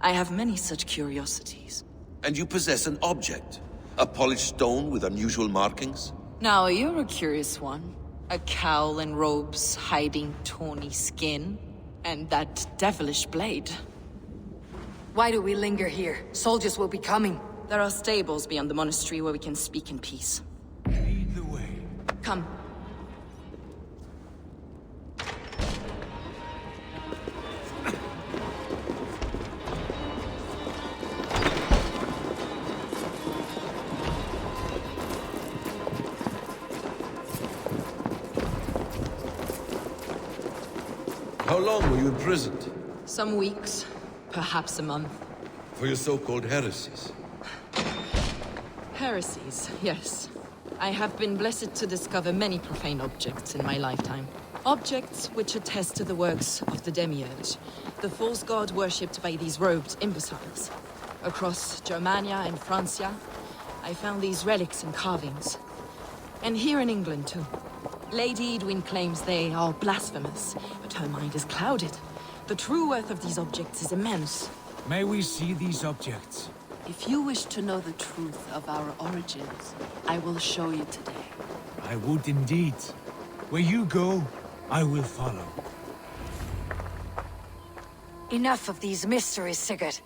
I have many such curiosities. And you possess an object? A polished stone with unusual markings? Now, you're a curious one. A cowl and robes hiding tawny skin. And that devilish blade. Why do we linger here? Soldiers will be coming. There are stables beyond the monastery where we can speak in peace. Lead the way. Come. How long were you imprisoned? Some weeks, perhaps a month. For your so-called heresies? Heresies, yes. I have been blessed to discover many profane objects in my lifetime. Objects which attest to the works of the Demiurge, the false god worshipped by these robed imbeciles. Across Germania and Francia, I found these relics and carvings. And here in England, too. Lady Edwin claims they are blasphemous, but her mind is clouded. The true worth of these objects is immense. May we see these objects? If you wish to know the truth of our origins, I will show you today. I would indeed. Where you go, I will follow. Enough of these mysteries, Sigurd.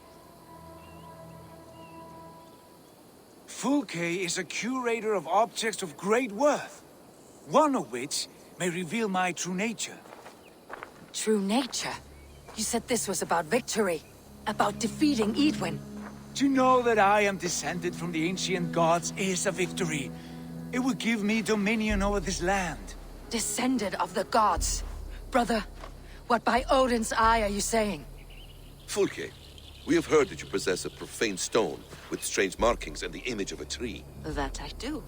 Fulke is a curator of objects of great worth. One of which may reveal my true nature. True nature? You said this was about victory. About defeating Edwin. To know that I am descended from the ancient gods is a victory. It will give me dominion over this land. Descended of the gods. Brother, what by Odin's eye are you saying? Fulke, we have heard that you possess a profane stone with strange markings and the image of a tree. That I do.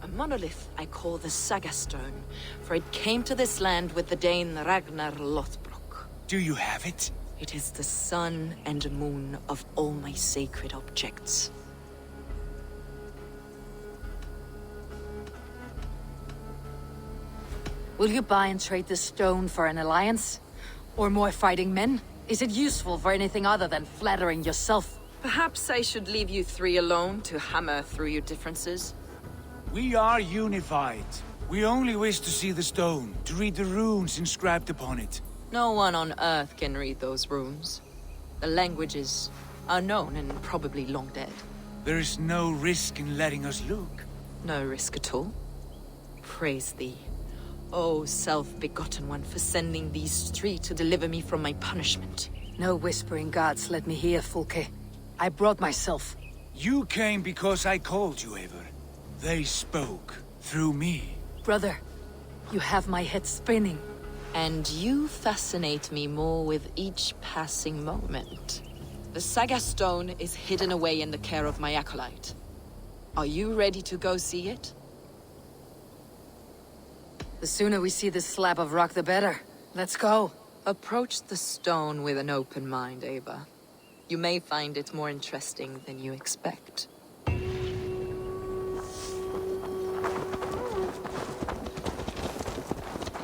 A monolith I call the Saga Stone, for it came to this land with the Dane Ragnar Lothbrok. Do you have it? It is the sun and moon of all my sacred objects. Will you buy and trade this stone for an alliance? Or more fighting men? Is it useful for anything other than flattering yourself? Perhaps I should leave you three alone to hammer through your differences. We are unified. We only wish to see the stone, to read the runes inscribed upon it. No one on Earth can read those runes. The languages are known and probably long dead. There is no risk in letting us look. No risk at all. Praise thee, O self-begotten one, for sending these three to deliver me from my punishment. No whispering gods let me hear, Fulke. I brought myself. You came because I called you, Eivor. They spoke through me. Brother, you have my head spinning. And you fascinate me more with each passing moment. The Saga Stone is hidden away in the care of my acolyte. Are you ready to go see it? The sooner we see this slab of rock, the better. Let's go. Approach the stone with an open mind, Ava. You may find it more interesting than you expect.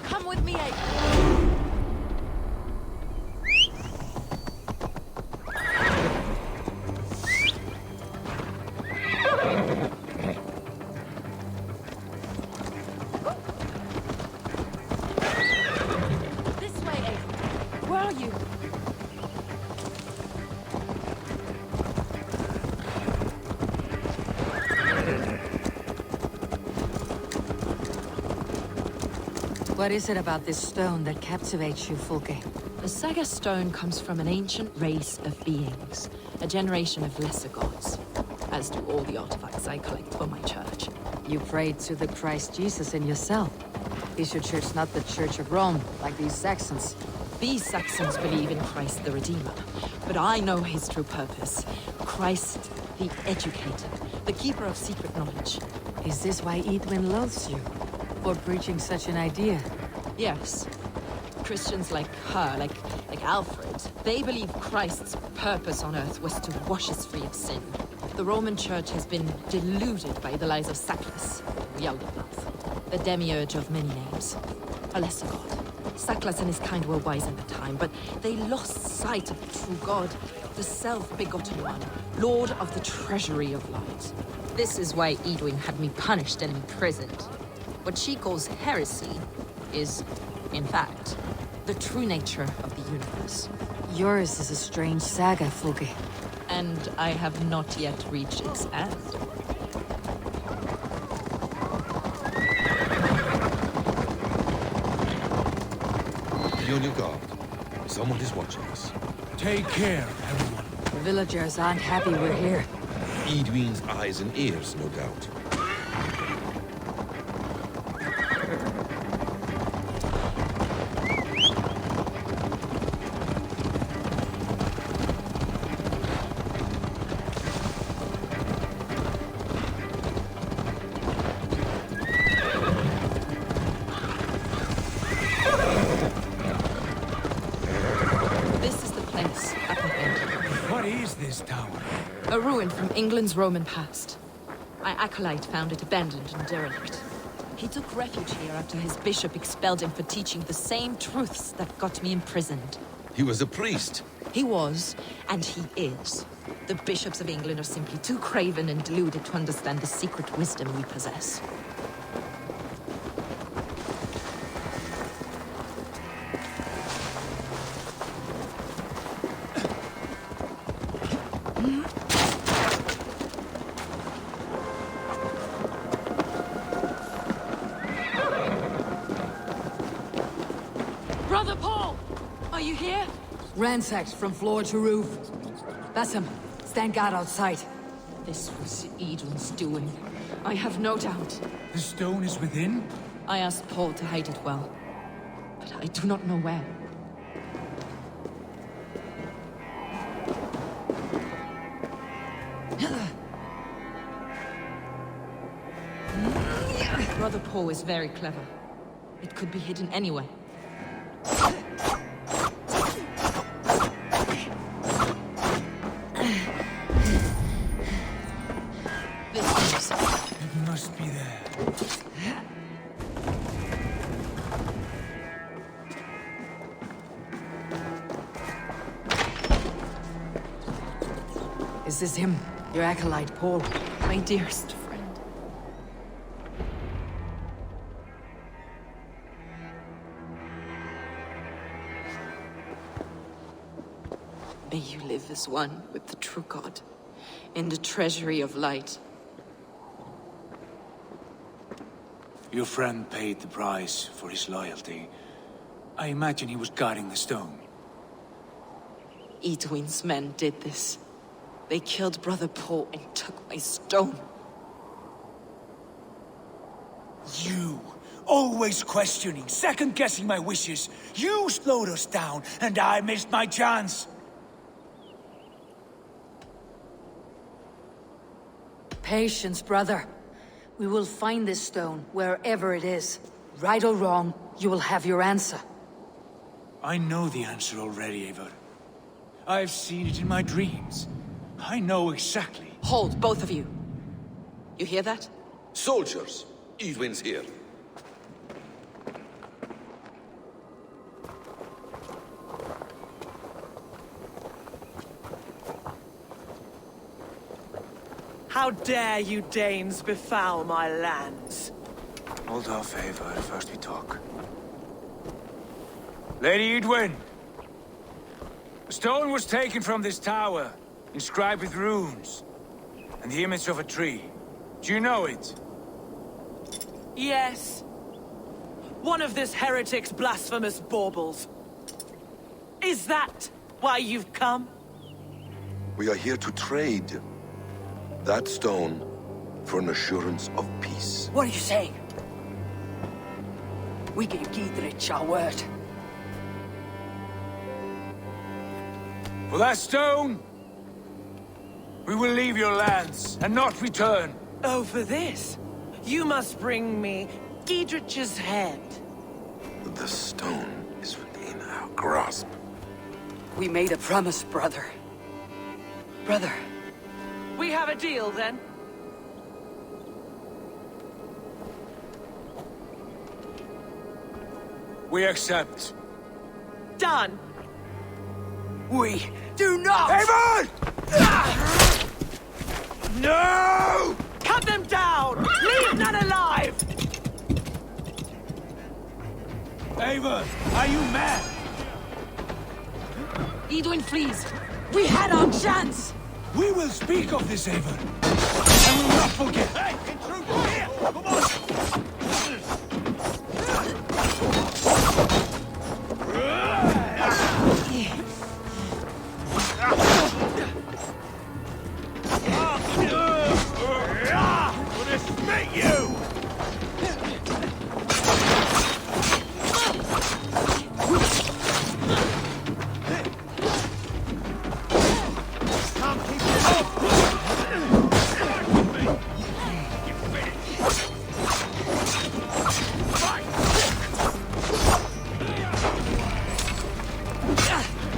Come with me, Abe. This way, Abe. Where are you? What is it about this stone that captivates you, Fulke? The Saga stone comes from an ancient race of beings, a generation of lesser gods, as do all the artifacts I collect for my church. You prayed to the Christ Jesus in yourself. Is your church not the Church of Rome, like these Saxons? These Saxons believe in Christ the Redeemer, but I know his true purpose. Christ the Educator, the keeper of secret knowledge. Is this why Edwin loathes you? For preaching such an idea? Yes. Christians like her, like Alfred, they believe Christ's purpose on earth was to wash us free of sin. The Roman Church has been deluded by the lies of Saklas, the demiurge of many names, a lesser god. Saklas and his kind were wise in the time, but they lost sight of the true God, the self-begotten one, Lord of the treasury of light. This is why Edwin had me punished and imprisoned. What she calls heresy is, in fact, the true nature of the universe. Yours is a strange saga, Fulke. And I have not yet reached its end. Be on your guard. Someone is watching us. Take care, everyone. The villagers aren't happy we're here. Edwin's eyes and ears, no doubt. A ruin from England's Roman past. My acolyte found it abandoned and derelict. He took refuge here after his bishop expelled him for teaching the same truths that got me imprisoned. He was a priest. He was, and he is. The bishops of England are simply too craven and deluded to understand the secret wisdom we possess. Brother Paul! Are you here? Ransacked from floor to roof. Bassam, stand guard outside. This was Edwin's doing. I have no doubt. The stone is within? I asked Paul to hide it well, but I do not know where. Brother Paul is very clever. It could be hidden anywhere. It must be there. Is this him? Your acolyte, Paul? My dearest friend. May you live as one with the true God, in the treasury of light. Your friend paid the price for his loyalty. I imagine he was guarding the stone. Edwin's men did this. They killed Brother Paul and took my stone. You! Always questioning, second-guessing my wishes. You slowed us down, and I missed my chance. Patience, brother. We will find this stone, wherever it is. Right or wrong, you will have your answer. I know the answer already, Eivor. I've seen it in my dreams. I know exactly. Hold, both of you. You hear that? Soldiers, Edwin's here. How dare you Danes befoul my lands? Hold off, Eivor. First we talk. Lady Edwin! A stone was taken from this tower, inscribed with runes, and the image of a tree. Do you know it? Yes. One of this heretic's blasphemous baubles. Is that why you've come? We are here to trade. That stone for an assurance of peace. What are you saying? We gave Giedrich our word. For that stone, we will leave your lands and not return. Oh, for this? You must bring me Giedrich's head. The stone is within our grasp. We made a promise, brother. Brother. We have a deal, then? We accept. Done. We do not! Eivor! No! Cut them down! Leave none alive! Eivor, are you mad? Edwin, please. We had our chance. We will speak of this, Eivor. I will not forget. Hey, intruder, here! Come on! Gonna spit you!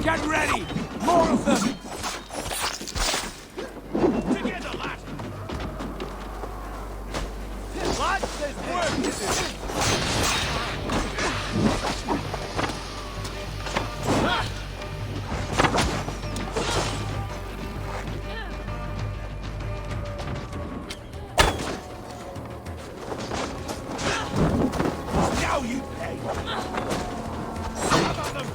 Get ready! More of them! Together, lad! Lads, there's work to do! Now you pay! How about them?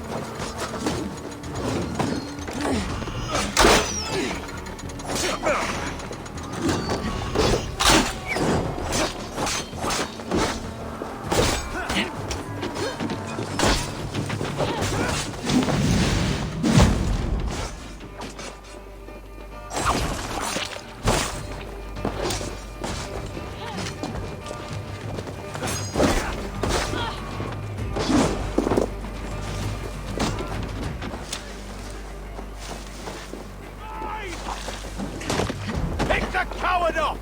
Pick the coward up!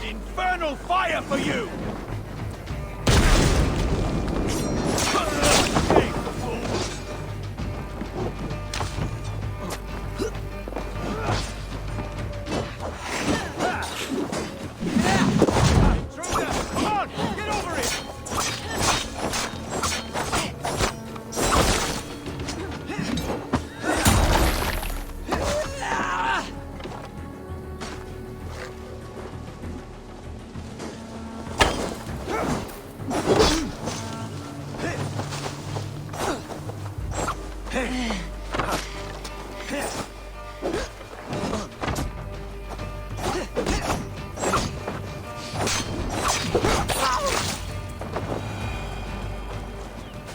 Infernal fire for you! Save the fools! Intruder! Come on! Get over it!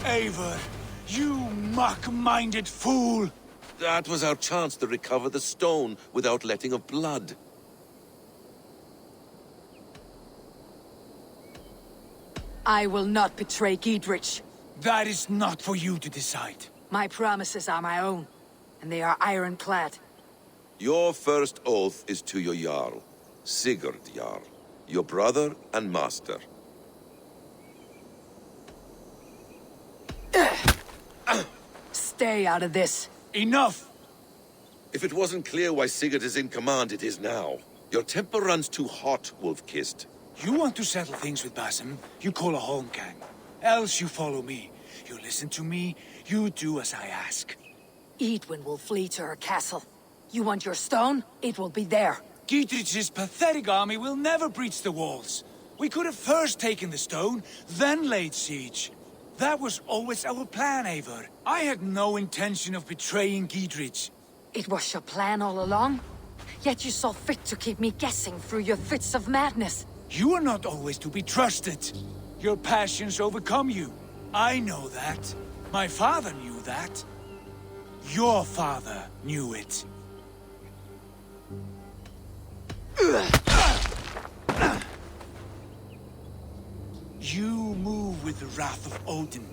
Eivor, you muck-minded fool! That was our chance to recover the stone without letting of blood. I will not betray Giedrich. That is not for you to decide. My promises are my own, and they are ironclad. Your first oath is to your Jarl, Sigurd Jarl, your brother and master. Stay out of this. Enough! If it wasn't clear why Sigurd is in command, it is now. Your temper runs too hot, Wolf-Kissed. You want to settle things with Basim, you call a holmgang. Else you follow me. You listen to me, you do as I ask. Edwin will flee to her castle. You want your stone? It will be there. Gietrich's pathetic army will never breach the walls. We could have first taken the stone, then laid siege. That was always our plan, Eivor. I had no intention of betraying Gietrich. It was your plan all along? Yet you saw fit to keep me guessing through your fits of madness. You are not always to be trusted. Your passions overcome you. I know that. My father knew that. Your father knew it. You move with the wrath of Odin,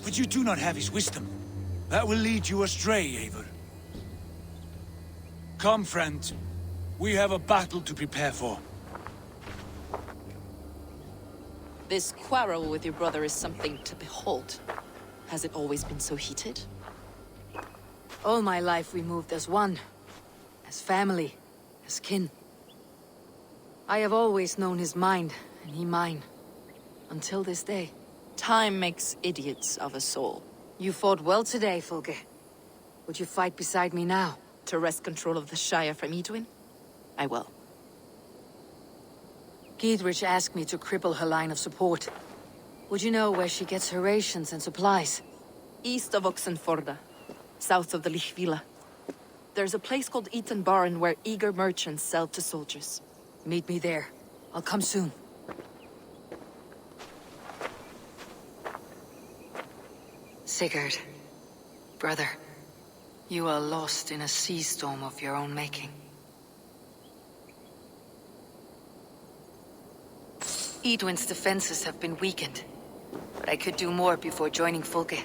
but you do not have his wisdom. That will lead you astray, Eivor. Come, friend. We have a battle to prepare for. This quarrel with your brother is something to behold. Has it always been so heated? All my life we moved as one. As family. As kin. I have always known his mind, and he mine. Until this day. Time makes idiots of us all. You fought well today, Fulke. Would you fight beside me now? To wrest control of the Shire from Edwin? I will. Gietrich asked me to cripple her line of support. Would you know where she gets her rations and supplies? East of Oxenforda, south of the Lichvila. There's a place called Eaton Barn where eager merchants sell to soldiers. Meet me there. I'll come soon. Sigurd, brother, you are lost in a sea storm of your own making. Edwin's defenses have been weakened, but I could do more before joining Fulke.